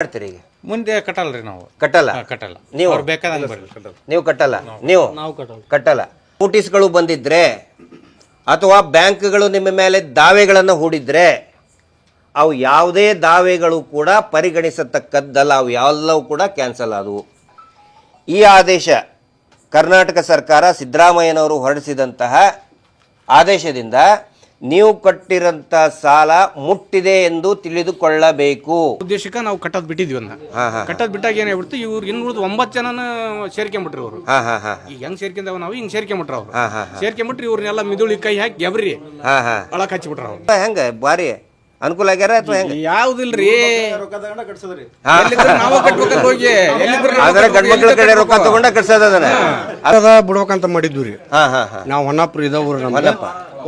ಮಾಡ್ತೀರಿ ಈಗ ಮುಂದೆ ಕಟ್ಟಲ್ರಿ ನಾವು ಕಟ್ಟಲ್ಲ ಕಟ್ಟಲ್ಲ ನೀವು ಅವ್ರು ಬೇಕಾದಂಗೆ ಬರ್ರಿ ನೀವು ಕಟ್ಟಲ್ಲ ನೀವು ಕಟ್ಟಲ್ಲ ನೋಟಿಸ್ಗಳು ಬಂದಿದ್ರೆ ಅಥವಾ ಬ್ಯಾಂಕ್ಗಳು ನಿಮ್ಮ ಮೇಲೆ ದಾವೆಗಳನ್ನು ಹೂಡಿದ್ರೆ ಅವು ಯಾವುದೇ ದಾವೆಗಳು ಕೂಡ ಪರಿಗಣಿಸತಕ್ಕದ್ದಲ್ಲ, ಅವು ಎಲ್ಲವೂ ಕೂಡ ಕ್ಯಾನ್ಸಲ್ ಆದವು. ಈ ಆದೇಶ ಕರ್ನಾಟಕ ಸರ್ಕಾರ ಸಿದ್ದರಾಮಯ್ಯನವರು ಹೊರಡಿಸಿದಂತಹ ಆದೇಶದಿಂದ ನೀವು ಕಟ್ಟಿರಂಥ ಸಾಲ ಮುಟ್ಟಿದೆ ಎಂದು ತಿಳಿದುಕೊಳ್ಳಬೇಕು. ಉದ್ದೇಶಕ್ಕೆ ನಾವು ಕಟ್ಟೋದು ಬಿಟ್ಟಿದ್ವಿ ಅಂದ ಕಟ್ಟೋದು ಬಿಟ್ಟಾಗ ಏನಾಗ್ಬಿಡ್ತು, ಇವ್ರು ಇನ್ನುಳಿದು 9 ಜನನ ಸೇರ್ಕೊಂಬಿಟ್ರಿ ಅವರು. ಈಗ ಹೆಂಗ್ ಸೇರ್ಕೊಂಡವ ನಾವು ಹಿಂಗ್ ಸೇರ್ಕೊಂಬಿಟ್ರ ಅವ್ರು. ಸೇರ್ಕೊಂಬಿಟ್ರಿ ಇವ್ರನ್ನೆಲ್ಲ ಮಿದುಳಿ ಕೈ ಹಾಕಿ ಗೆಬ್ರಿ ಒಳಕ್ ಹಚ್ಚಿಬಿಟ್ರ ಅವ್ರು. ಹೆಂಗ ಬಾರಿ ಅನುಕೂಲ ಆಗ್ಯಾರ ಅಥವಾ ಹೆಂಗ? ಯಾವ್ದಿಲ್ರಿ ಗಂಡ್ಮಕ್ಳ ಕಡೆ ರೊಕ್ಕ ತಗೊಂಡ ಕಟ್ಸೋದನ್ನ ಬಿಡ್ಬೇಕಂತ ಮಾಡಿದ್ವಿ ರೀ. ನಾವು ಹೊನ್ನಾಪುರ ಇದಾವ್ರಿ ನಮ್ಗೆ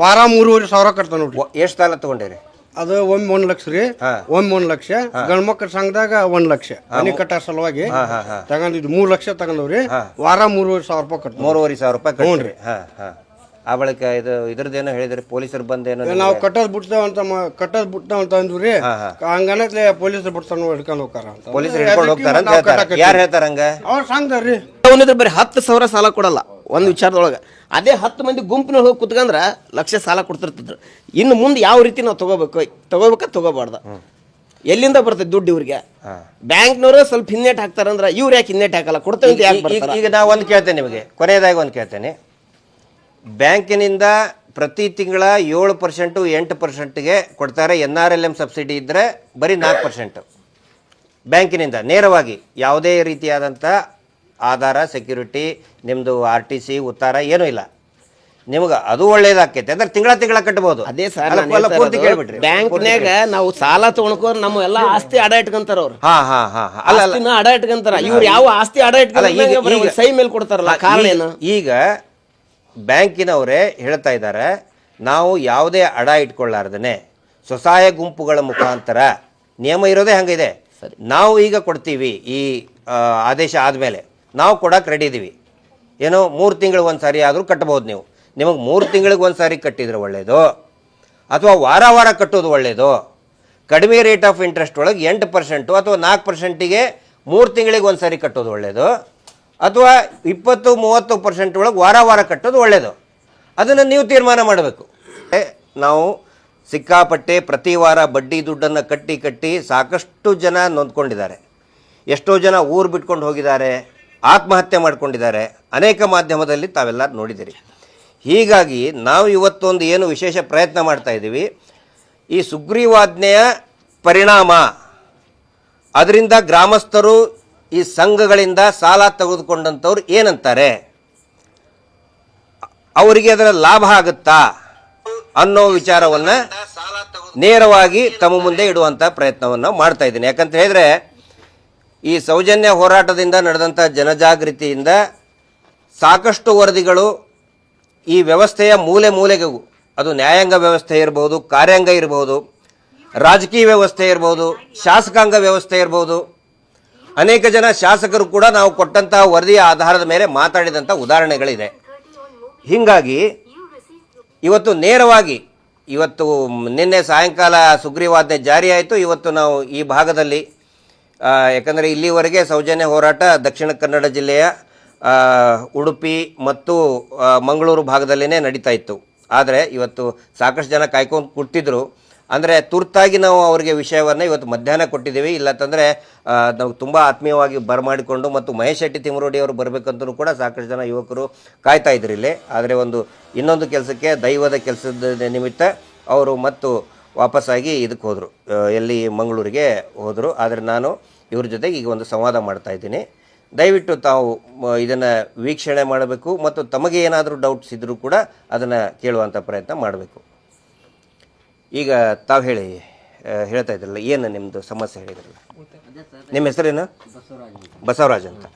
ವಾರ 3,500 ಕಟ್ತಾವ ನೋಡ್ರಿ. ಎಷ್ಟು ಸಾಲ ತಗೊಂಡಿರಿ? ಅದು ಒಮ್ಮೆ 1 ಲಕ್ಷ ರೀ, ಒಮ್ಮೆ 1 ಲಕ್ಷ. ಗಂಡ್ಮಕ್ಳ ಸಂಘದಾಗ 1 ಲಕ್ಷ ಮನಿ ಕಟ್ಟ ಸಲುವಾಗಿ ತಗೊಂಡಿದ್ವಿ. 3 ಲಕ್ಷ ತಗೊಂಡವ್ರಿ. ವಾರ 3,500 ರೂಪಾಯಿ ಕಟ್ಟ. 3,500 ರೂಪಾಯಿ ಕಟ್ಟ್ರಿ. ಆ ಬಳಿಕ ಇದು ಇದ್ರದ್ದೇನೋ ಹೇಳಿದ್ರಿ, ಪೊಲೀಸರು ಬಂದೇನೋ ನಾವು ಕಟ್ಟೋದ್ ಬಿಡ್ತಾವಂತ ಅಂದ್ವಿ. ಹಂಗನತ್ಲೆ ಪೊಲೀಸರು ಬಿಡ್ತಾನ ಹಿಡ್ಕೊಂಡು ಹೋಗ್ತಾರ ಅಂತ. ಪೊಲೀಸರು ಹಿಡ್ಕೊಂಡು ಹೋಗ್ತಾರ ಅಂತ ಹೇಳ್ತಾರೆ. ಯಾರು ಹೇಳ್ತಾರ ಹಂಗ? ಅವ್ರು ಸಂಘದಾರ್ರಿ. ಅವನಿದ್ರೆ ಬರೀ 10,000 ಸಾಲ ಕೊಡಲ್ಲ ಒಂದು ವಿಚಾರದೊಳಗೆ. ಅದೇ 10 ಮಂದಿ ಗುಂಪಿನೊಳಗೆ ಹೋಗಿ ಕುತ್ಕೊಂಡ್ರೆ ಲಕ್ಷ ಸಾಲ ಕೊಡ್ತಿರ್ತಿದ್ರು. ಇನ್ನು ಮುಂದೆ ಯಾವ ರೀತಿ ನಾವು ತಗೋಬಾರ್ದ, ಎಲ್ಲಿಂದ ಬರ್ತದೆ ದುಡ್ಡು ಇವ್ರಿಗೆ? ಬ್ಯಾಂಕ್ನವರು ಸ್ವಲ್ಪ ಹಿನ್ನೆಟ್ ಹಾಕ್ತಾರಂದ್ರೆ ಇವ್ರು ಯಾಕೆ ಹಿನ್ನೆಟ್ ಹಾಕಲ್ಲ? ಕೊಡ್ತೇವೆ ಯಾಕೆ? ಈಗ ನಾವು ಒಂದು ಕೇಳ್ತೇನೆ ನಿಮಗೆ, ಕೊನೆಯದಾಗಿ ಒಂದು ಕೇಳ್ತೇನೆ. ಬ್ಯಾಂಕಿನಿಂದ ಪ್ರತಿ ತಿಂಗಳ 7% 8%ಗೆ ಕೊಡ್ತಾರೆ. NRLM ಸಬ್ಸಿಡಿ ಇದ್ದರೆ ಬರೀ 4%. ಬ್ಯಾಂಕಿನಿಂದ ನೇರವಾಗಿ ಯಾವುದೇ ರೀತಿಯಾದಂಥ ಆಧಾರ, ಸೆಕ್ಯೂರಿಟಿ, ನಿಮ್ಮದು RTC ಉತ್ತಾರ ಏನೂ ಇಲ್ಲ. ನಿಮ್ಗೆ ಅದು ಒಳ್ಳೇದಾಕೈತೆ ಅಂದ್ರೆ ತಿಂಗಳ ಕಟ್ಟಬಹುದು. ಅದೇ ಸರ್, ಬ್ಯಾಂಕ್ನ್ಯಾಗ ನಾವು ಸಾಲ ತಗೊಳ್ಕೋ ನಮ್ಮ ಎಲ್ಲ ಆಸ್ತಿ ಅಡ ಇಟ್ಕೊಂತಾರ ಅವ್ರು. ಅಡ ಇಟ್ಕೊಂತಾರ. ಇವ್ರು ಯಾವ ಆಸ್ತಿ ಅಡ ಇಟ್ಕೊಂಡ ಸೈ ಮೇಲೆ ಕೊಡ್ತಾರಲ್ಲ, ಕಾರಣ ಏನು? ಈಗ ಬ್ಯಾಂಕಿನವರೇ ಹೇಳ್ತಾ ಇದ್ದಾರೆ, ನಾವು ಯಾವುದೇ ಅಡ ಇಟ್ಕೊಳ್ಳಾರ್ದೇ ಸ್ವಸಹಾಯ ಗುಂಪುಗಳ ಮುಖಾಂತರ, ನಿಯಮ ಇರೋದೇ ಹಂಗಿದೆ, ನಾವು ಈಗ ಕೊಡ್ತೀವಿ. ಈ ಆದೇಶ ಆದಮೇಲೆ ನಾವು ಕೊಡಕ್ಕೆ ರೆಡಿ ಇದ್ದೀವಿ. ಏನೋ 3 ತಿಂಗಳಿಗೆ ಒಂದು ಸಾರಿ ಆದರೂ ಕಟ್ಬೋದು. ನಿಮಗೆ 3 ತಿಂಗಳಿಗೆ ಒಂದು ಸಾರಿ ಕಟ್ಟಿದ್ರೆ ಒಳ್ಳೆಯದು, ಅಥವಾ ವಾರ ಕಟ್ಟೋದು ಒಳ್ಳೆಯದು. ಕಡಿಮೆ ರೇಟ್ ಆಫ್ ಇಂಟ್ರೆಸ್ಟ್ ಒಳಗೆ 8% ಅಥವಾ 4%ಗೆ 3 ತಿಂಗಳಿಗೆ ಒಂದು ಸಾರಿ ಕಟ್ಟೋದು ಒಳ್ಳೆಯದು, ಅಥವಾ 20-30% ಒಳಗೆ ವಾರ ಕಟ್ಟೋದು ಒಳ್ಳೆಯದು. ಅದನ್ನು ನೀವು ತೀರ್ಮಾನ ಮಾಡಬೇಕು. ನಾವು ಸಿಕ್ಕಾಪಟ್ಟೆ ಪ್ರತಿ ವಾರ ಬಡ್ಡಿ ದುಡ್ಡನ್ನು ಕಟ್ಟಿ ಸಾಕಷ್ಟು ಜನ ನೊಂದ್ಕೊಂಡಿದ್ದಾರೆ. ಎಷ್ಟೋ ಜನ ಊರು ಬಿಟ್ಕೊಂಡು ಹೋಗಿದ್ದಾರೆ, ಆತ್ಮಹತ್ಯೆ ಮಾಡ್ಕೊಂಡಿದ್ದಾರೆ. ಅನೇಕ ಮಾಧ್ಯಮದಲ್ಲಿ ತಾವೆಲ್ಲ ನೋಡಿದ್ದೀರಿ. ಹೀಗಾಗಿ ನಾವು ಇವತ್ತೊಂದು ಏನು ವಿಶೇಷ ಪ್ರಯತ್ನ ಮಾಡ್ತಾ ಇದ್ದೀವಿ, ಈ ಸುಗ್ರೀವಾಜ್ಞೆಯ ಪರಿಣಾಮ, ಅದರಿಂದ ಗ್ರಾಮಸ್ಥರು ಈ ಸಂಘಗಳಿಂದ ಸಾಲ ತೆಗೆದುಕೊಂಡಂಥವ್ರು ಏನಂತಾರೆ, ಅವರಿಗೆ ಅದರ ಲಾಭ ಆಗುತ್ತಾ ಅನ್ನೋ ವಿಚಾರವನ್ನು ನೇರವಾಗಿ ತಮ್ಮ ಮುಂದೆ ಇಡುವಂಥ ಪ್ರಯತ್ನವನ್ನು ಮಾಡ್ತಾ ಇದ್ದೀನಿ. ಯಾಕಂತ ಹೇಳಿದ್ರೆ ಈ ಸೌಜನ್ಯ ಹೋರಾಟದಿಂದ ನಡೆದಂಥ ಜನಜಾಗೃತಿಯಿಂದ ಸಾಕಷ್ಟು ವರದಿಗಳು ಈ ವ್ಯವಸ್ಥೆಯ ಮೂಲೆಗೂ, ಅದು ನ್ಯಾಯಾಂಗ ವ್ಯವಸ್ಥೆ ಇರ್ಬೋದು, ಕಾರ್ಯಾಂಗ ಇರ್ಬೋದು, ರಾಜಕೀಯ ವ್ಯವಸ್ಥೆ ಇರ್ಬೋದು, ಶಾಸಕಾಂಗ ವ್ಯವಸ್ಥೆ ಇರ್ಬೋದು, ಅನೇಕ ಜನ ಶಾಸಕರು ಕೂಡ ನಾವು ಕೊಟ್ಟಂತಹ ವರದಿಯ ಆಧಾರದ ಮೇಲೆ ಮಾತಾಡಿದಂಥ ಉದಾಹರಣೆಗಳಿದೆ. ಹೀಗಾಗಿ ಇವತ್ತು ನೇರವಾಗಿ ನಿನ್ನೆ ಸಾಯಂಕಾಲ ಸುಗ್ರೀವಾಜ್ಞೆ ಜಾರಿ ಆಯಿತು. ಇವತ್ತು ನಾವು ಈ ಭಾಗದಲ್ಲಿ, ಯಾಕಂದರೆ ಇಲ್ಲಿವರೆಗೆ ಸೌಜನ್ಯ ಹೋರಾಟ ದಕ್ಷಿಣ ಕನ್ನಡ ಜಿಲ್ಲೆಯ ಉಡುಪಿ ಮತ್ತು ಮಂಗಳೂರು ಭಾಗದಲ್ಲೇ ನಡೀತಾ ಇತ್ತು. ಆದರೆ ಇವತ್ತು ಸಾಕಷ್ಟು ಜನ ಕಾಯ್ಕೊಂಡು ಕೊಟ್ಟಿದ್ದರು. ಅಂದರೆ ತುರ್ತಾಗಿ ನಾವು ಅವರಿಗೆ ವಿಷಯವನ್ನು ಇವತ್ತು ಮಧ್ಯಾಹ್ನ ಕೊಟ್ಟಿದ್ದೀವಿ. ಇಲ್ಲಂತಂದರೆ ನಾವು ತುಂಬ ಆತ್ಮೀಯವಾಗಿ ಬರಮಾಡಿಕೊಂಡು, ಮತ್ತು ಮಹೇಶ್ ಶೆಟ್ಟಿ ತಿಮರೋಡಿ ಅವರು ಬರಬೇಕಂತಲೂ ಕೂಡ ಸಾಕಷ್ಟು ಜನ ಯುವಕರು ಕಾಯ್ತಾ ಇದ್ರು ಇಲ್ಲಿ. ಆದರೆ ಇನ್ನೊಂದು ಕೆಲಸಕ್ಕೆ, ದೈವದ ಕೆಲಸದ ನಿಮಿತ್ತ ಅವರು ಮತ್ತು ವಾಪಸ್ಸಾಗಿ ಇದಕ್ಕೆ ಹೋದರು, ಎಲ್ಲಿ ಮಂಗಳೂರಿಗೆ ಹೋದರು. ಆದರೆ ನಾನು ಇವ್ರ ಜೊತೆಗೆ ಈಗ ಒಂದು ಸಂವಾದ ಮಾಡ್ತಾ ಇದ್ದೀನಿ. ದಯವಿಟ್ಟು ತಾವು ಇದನ್ನು ವೀಕ್ಷಣೆ ಮಾಡಬೇಕು, ಮತ್ತು ತಮಗೆ ಏನಾದರೂ ಡೌಟ್ಸ್ ಇದ್ದರೂ ಕೂಡ ಅದನ್ನು ಕೇಳುವಂಥ ಪ್ರಯತ್ನ ಮಾಡಬೇಕು. ಈಗ ತಾವು ಹೇಳ್ತಾ ಇದ್ರಲ್ಲ, ಏನು ನಿಮ್ಮದು ಸಮಸ್ಯೆ ಹೇಳಿದ್ರಲ್ಲ? ನಿಮ್ಮ ಹೆಸರೇನು? ಬಸವರಾಜ್ ಅಂತ.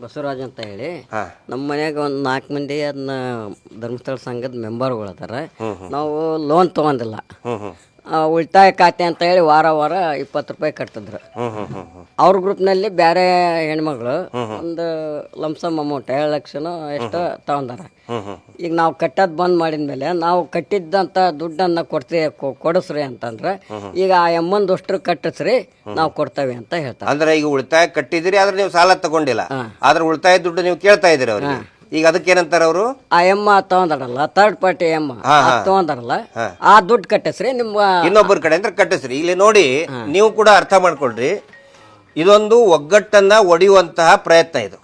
ಬಸವರಾಜ್ ಅಂತ ಹೇಳಿ, ನಮ್ಮ ಮನ್ಯಾಗ ಒಂದು 4 ಮಂದಿ ಅದನ್ನ ಧರ್ಮಸ್ಥಳ ಸಂಘದ ಮೆಂಬರ್ಗಳು ಅದಾರ. ನಾವು ಲೋನ್ ತೊಗೊಂಡಿಲ್ಲ. ಉಳಿತಾಯ ಖಾತೆ ಅಂತ ಹೇಳಿ ವಾರ 20 ರೂಪಾಯಿ ಕಟ್ತಿದ್ರು. ಅವ್ರ ಗ್ರೂಪ್ನಲ್ಲಿ ಬೇರೆ ಹೆಣ್ಮಗಳು ಒಂದು ಲಂಸಮ್ ಅಮೌಂಟ್ 2 ಲಕ್ಷನೋ ಎಷ್ಟು ತಗೊಂಡಾರ. ಈಗ ನಾವು ಕಟ್ಟೋದು ಬಂದ್ ಮಾಡಿದ್ಮೇಲೆ ನಾವು ಕಟ್ಟಿದ್ದಂಥ ದುಡ್ಡನ್ನು ಕೊಡಿಸ್ರಿ ಅಂತಂದ್ರೆ ಈಗ ಆ ಎಮ್ಮಂದು ಅಷ್ಟು ಕಟ್ಟಿಸ್ರಿ ನಾವು ಕೊಡ್ತೇವೆ ಅಂತ ಹೇಳ್ತಾರೆ. ಅಂದ್ರೆ ಈಗ ಉಳಿತಾಯ ಕಟ್ಟಿದಿರಿ ಆದ್ರೆ ನೀವು ಸಾಲ ತಗೊಂಡಿಲ್ಲ, ಆದ್ರೆ ಉಳಿತಾಯ ದುಡ್ಡು ನೀವು ಕೇಳ್ತಾ ಇದ್ದೀರಿ ಅವ್ರಿಗೆ. ಈಗ ಅದಕ್ಕೆ ಏನಂತಾರ ಅವರು, ಆ ಎಮ್ಮ ತಗೊಂಡಾರಲ್ಲ, ಥರ್ಡ್ ಪಾರ್ಟಿ ಎಮ್ಮ ತಗೊಂಡಾರಲ್ಲ, ಆ ದುಡ್ಡು ಕಟ್ಟಿಸ್ರಿ ನಿಮ್ಮ ಇನ್ನೊಬ್ಬರ ಕಡೆ ಅಂದ್ರೆ ಕಟ್ಟಿಸ್ರಿ. ಇಲ್ಲಿ ನೋಡಿ, ನೀವು ಕೂಡ ಅರ್ಥ ಮಾಡ್ಕೊಳ್ರಿ, ಇದೊಂದು ಒಗ್ಗಟ್ಟನ್ನ ಒಡೆಯುವಂತಹ ಪ್ರಯತ್ನ ಇದು.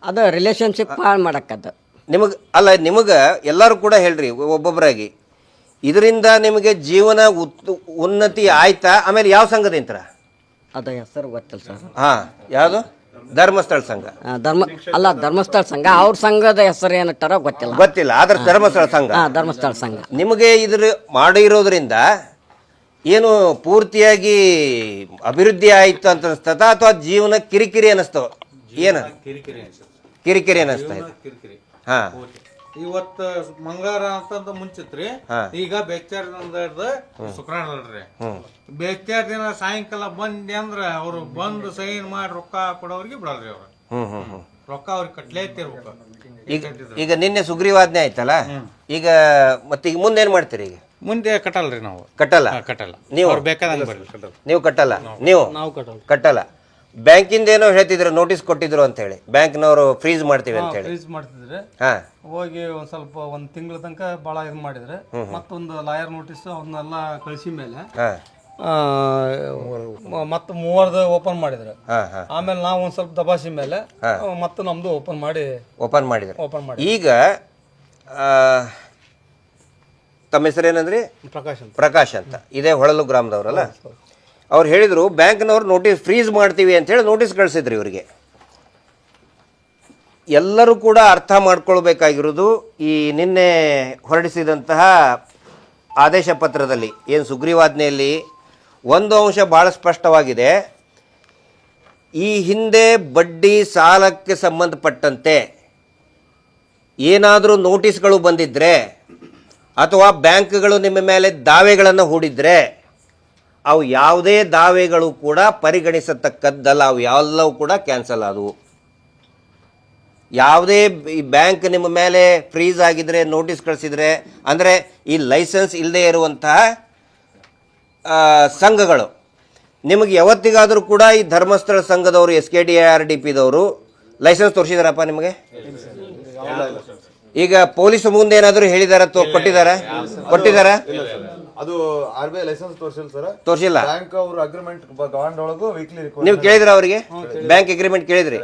ಅದು ರಿಲೇಶನ್ಶಿಪ್ ಹಾಳು ಮಾಡಕ್ಕದ್ದು. ನಿಮಗೆ ಎಲ್ಲರೂ ಕೂಡ ಹೇಳ್ರಿ ಒಬ್ಬೊಬ್ಬರಾಗಿ, ಇದರಿಂದ ನಿಮಗೆ ಜೀವನ ಉನ್ನತಿ ಆಯ್ತಾ? ಆಮೇಲೆ ಯಾವ ಸಂಘದಿಂತರ? ಅದು ಹೆಸರು ಗೊತ್ತಿಲ್ಲ ಸರ್. ಯಾವುದು? ಧರ್ಮಸ್ಥಳ ಸಂಘ. ಧರ್ಮಸ್ಥಳ ಸಂಘ. ಅವ್ರ ಸಂಘದ ಹೆಸರು ಏನಿಟ್ಟಾರೋ ಗೊತ್ತಿಲ್ಲ, ಆದ್ರೆ ಧರ್ಮಸ್ಥಳ ಸಂಘ. ಧರ್ಮಸ್ಥಳ ಸಂಘ. ನಿಮಗೆ ಇದ್ರ ಮಾಡಿರೋದ್ರಿಂದ ಏನು ಪೂರ್ತಿಯಾಗಿ ಅಭಿವೃದ್ಧಿ ಆಯ್ತು ಅಂತ ಅನಿಸ್ತದ ಅಥವಾ ಜೀವನ ಕಿರಿಕಿರಿ ಅನಿಸ್ತವ? ಏನ ಕಿರಿಕಿರಿ ಅನಿಸ್ತಾ ಇದೆ? ಇವತ್ತು ಮಂಗಳವಾರ ಅಂತಂದ ಮುಂಚಿತ್ರಿ, ಈಗ ಬೆಚ್ಚಾರದಿಂದ ಹಿಡ್ದು ಶುಕ್ರವಾರ ಅಲ್ರಿ. ಬೆಚ್ಚಾರ ದಿನ ಸಾಯಂಕಾಲ ಬಂದಿ ಅಂದ್ರ ಅವ್ರು ಬಂದು ಸೈನ್ ಮಾಡಿ ರೊಕ್ಕ ಕೊಡೋರಿಗೆ ಬಿಡಲ್ರಿ. ಅವ್ರು ರೊಕ್ಕ ಅವ್ರಿಗೆ ಕಟ್ಲೇ ಇರ್ಬೇಕು. ಈಗ ನಿನ್ನೆ ಸುಗ್ರೀವಾಜ್ಞೆ ಆಯ್ತಲ್ಲ, ಈಗ ಮತ್ತೆ ಈಗ ಮುಂದೆ ಏನ್ ಮಾಡ್ತೀರಿ? ಈಗ ಮುಂದೆ ಕಟ್ಟಲ್ರಿ ನಾವು. ಕಟ್ಟಲ್ಲ? ನೀವು ನೀವು ಕಟ್ಟಲ್ಲ? ನಾವು ಕಟ್ಟಲ್ಲ. ಬ್ಯಾಂಕಿಂದ ಏನೋ ಹೇಳ್ತಿದ್ರು, ನೋಟಿಸ್ ಕೊಟ್ಟಿದ್ರು ಅಂತ ಹೇಳಿ, ಬ್ಯಾಂಕ್ನವರು ಫ್ರೀಸ್ ಮಾಡ್ತೀವಿ ಅಂತ ಹೇಳಿ. ಫ್ರೀಸ್ ಮಾಡ್ತಿದ್ರೆ ಹೋಗಿ ಒಂದ್ ಸ್ವಲ್ಪ ಒಂದ್ ತಿಂಗಳ ತನಕ ಭಾಳ ಇದು ಮಾಡಿದ್ರೆ ಮತ್ತೊಂದು ಲಾಯರ್ ನೋಟಿಸ್ ಅವನ್ನೆಲ್ಲ ಕಳಿಸಿ ಮೇಲೆ ಮತ್ತೆ 3 ಓಪನ್ ಮಾಡಿದ್ರು. ಆಮೇಲೆ ನಾವು ಒಂದ್ ಸ್ವಲ್ಪ ದಬಾಸಿ ಮೇಲೆ ಮತ್ತೆ ನಮ್ದು ಓಪನ್ ಮಾಡಿದ್ರು. ಈಗ ತಮ್ಮ ಹೆಸರೇನಂದ್ರಿ? ಪ್ರಕಾಶ್ ಅಂತ. ಇದೇ ಹೊಳಲು ಗ್ರಾಮದವ್ರಲ್ಲ? ಅವ್ರು ಹೇಳಿದ್ರು ಬ್ಯಾಂಕ್ನವ್ರು ನೋಟಿಸ್ ಫ್ರೀಸ್ ಮಾಡ್ತೀವಿ ಅಂತ ಹೇಳಿ ನೋಟಿಸ್ ಕಳಿಸಿದ್ರು ಇವರಿಗೆ. ಎಲ್ಲರೂ ಕೂಡ ಅರ್ಥ ಮಾಡ್ಕೊಳ್ಬೇಕಾಗಿರೋದು, ಈ ನಿನ್ನೆ ಹೊರಡಿಸಿದಂತಹ ಆದೇಶ ಪತ್ರದಲ್ಲಿ ಏನು ಸುಗ್ರೀವಾಜ್ಞೆಯಲ್ಲಿ ಒಂದು ಅಂಶ ಭಾಳ ಸ್ಪಷ್ಟವಾಗಿದೆ. ಈ ಹಿಂದೆ ಬಡ್ಡಿ ಸಾಲಕ್ಕೆ ಸಂಬಂಧಪಟ್ಟಂತೆ ಏನಾದರೂ ನೋಟಿಸ್ಗಳು ಬಂದಿದ್ದರೆ ಅಥವಾ ಬ್ಯಾಂಕ್ಗಳು ನಿಮ್ಮ ಮೇಲೆ ದಾವೆಗಳನ್ನು ಹೂಡಿದರೆ ಅವು ಯಾವುದೇ ದಾವೆಗಳು ಕೂಡ ಪರಿಗಣಿಸತಕ್ಕದ್ದಲ್ಲ. ಅವು ಎಲ್ಲವೂ ಕೂಡ ಕ್ಯಾನ್ಸಲ್ ಆದವು. ಯಾವುದೇ ಈ ಬ್ಯಾಂಕ್ ನಿಮ್ಮ ಮೇಲೆ ಫ್ರೀಸ್ ಆಗಿದ್ರೆ, ನೋಟಿಸ್ ಕಳಿಸಿದರೆ, ಅಂದರೆ ಈ ಲೈಸೆನ್ಸ್ ಇಲ್ಲದೆ ಇರುವಂತಹ ಸಂಘಗಳು ನಿಮಗೆ ಯಾವತ್ತಿಗಾದರೂ ಕೂಡ ಈ ಧರ್ಮಸ್ಥಳ ಸಂಘದವರು SKDRDPದವರು ಲೈಸೆನ್ಸ್ ತೋರಿಸಿದಾರಪ್ಪ ನಿಮಗೆ? ಈಗ ಪೊಲೀಸ್ ಮುಂದೆ ಏನಾದರೂ ಹೇಳಿದಾರ? ಕೊಟ್ಟಿದಾರ? ಅದು RBI ಲೈಸೆನ್ಸ್ ತೋರಿಸಿಲ್ಲ ಸರ್. ತೋರಿಸಿಲ್ಲ. ಬ್ಯಾಂಕ್ ಅವರು ಅಗ್ರಿಮೆಂಟ್ ಬಾಂಡ್ ಒಳಗೂ ವೀಕ್ಲಿ ನೀವು ಕೇಳಿದ್ರ ಅವರಿಗೆ? ಬ್ಯಾಂಕ್ ಅಗ್ರಿಮೆಂಟ್ ಕೇಳಿದ್ರಿ?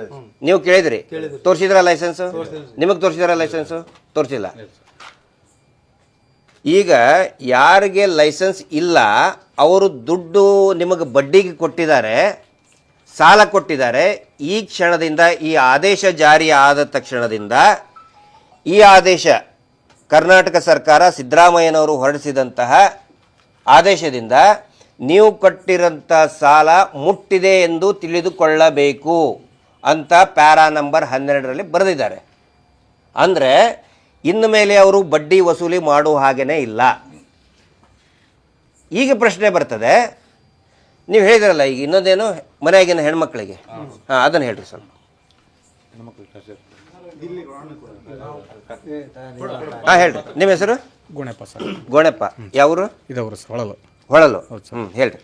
ನೀವು ಕೇಳಿದ್ರಿ? ತೋರಿಸಿದ್ರ ಲೈಸೆನ್ಸ್? ನಿಮಗೆ ತೋರಿಸಿದಾರ ಲೈಸೆನ್ಸ್? ತೋರಿಸಿಲ್ಲ. ಈಗ ಯಾರಿಗೆ ಲೈಸೆನ್ಸ್ ಇಲ್ಲ ಅವರು ದುಡ್ಡು ನಿಮಗೆ ಬಡ್ಡಿಗೆ ಕೊಟ್ಟಿದ್ದಾರೆ, ಸಾಲ ಕೊಟ್ಟಿದ್ದಾರೆ. ಈ ಕ್ಷಣದಿಂದ, ಈ ಆದೇಶ ಜಾರಿ ಆದ ತಕ್ಷಣದಿಂದ, ಈ ಆದೇಶ ಕರ್ನಾಟಕ ಸರ್ಕಾರ ಸಿದ್ದರಾಮಯ್ಯನವರು ಹೊರಡಿಸಿದಂತಹ ಆದೇಶದಿಂದ ನೀವು ಕಟ್ಟಿರೋಂಥ ಸಾಲ ಮುಟ್ಟಿದೆ ಎಂದು ತಿಳಿದುಕೊಳ್ಳಬೇಕು ಅಂತ ಪ್ಯಾರಾ ನಂಬರ್ 12ರಲ್ಲಿ ಬರೆದಿದ್ದಾರೆ. ಅಂದರೆ ಇನ್ನು ಮೇಲೆ ಅವರು ಬಡ್ಡಿ ವಸೂಲಿ ಮಾಡುವ ಹಾಗೇ ಇಲ್ಲ. ಈಗ ಪ್ರಶ್ನೆ ಬರ್ತದೆ, ನೀವು ಹೇಳಿದ್ರಲ್ಲ ಈಗ ಇನ್ನೊಂದೇನು ಮನೆಯಾಗಿನ ಹೆಣ್ಮಕ್ಳಿಗೆ, ಅದನ್ನು ಹೇಳ್ರಿ ಸ್ವಲ್ಪ. ಹೇಳ್ರಿ, ನಿಮ್ಮ ಹೆಸರು? ಗುಣಪ್ಪ ಸರ್. ಗೋಣಪ್ಪ. ಯಾವರು? ಇದವರು ಹೊಳಲು. ಹೇಳ್ರಿ.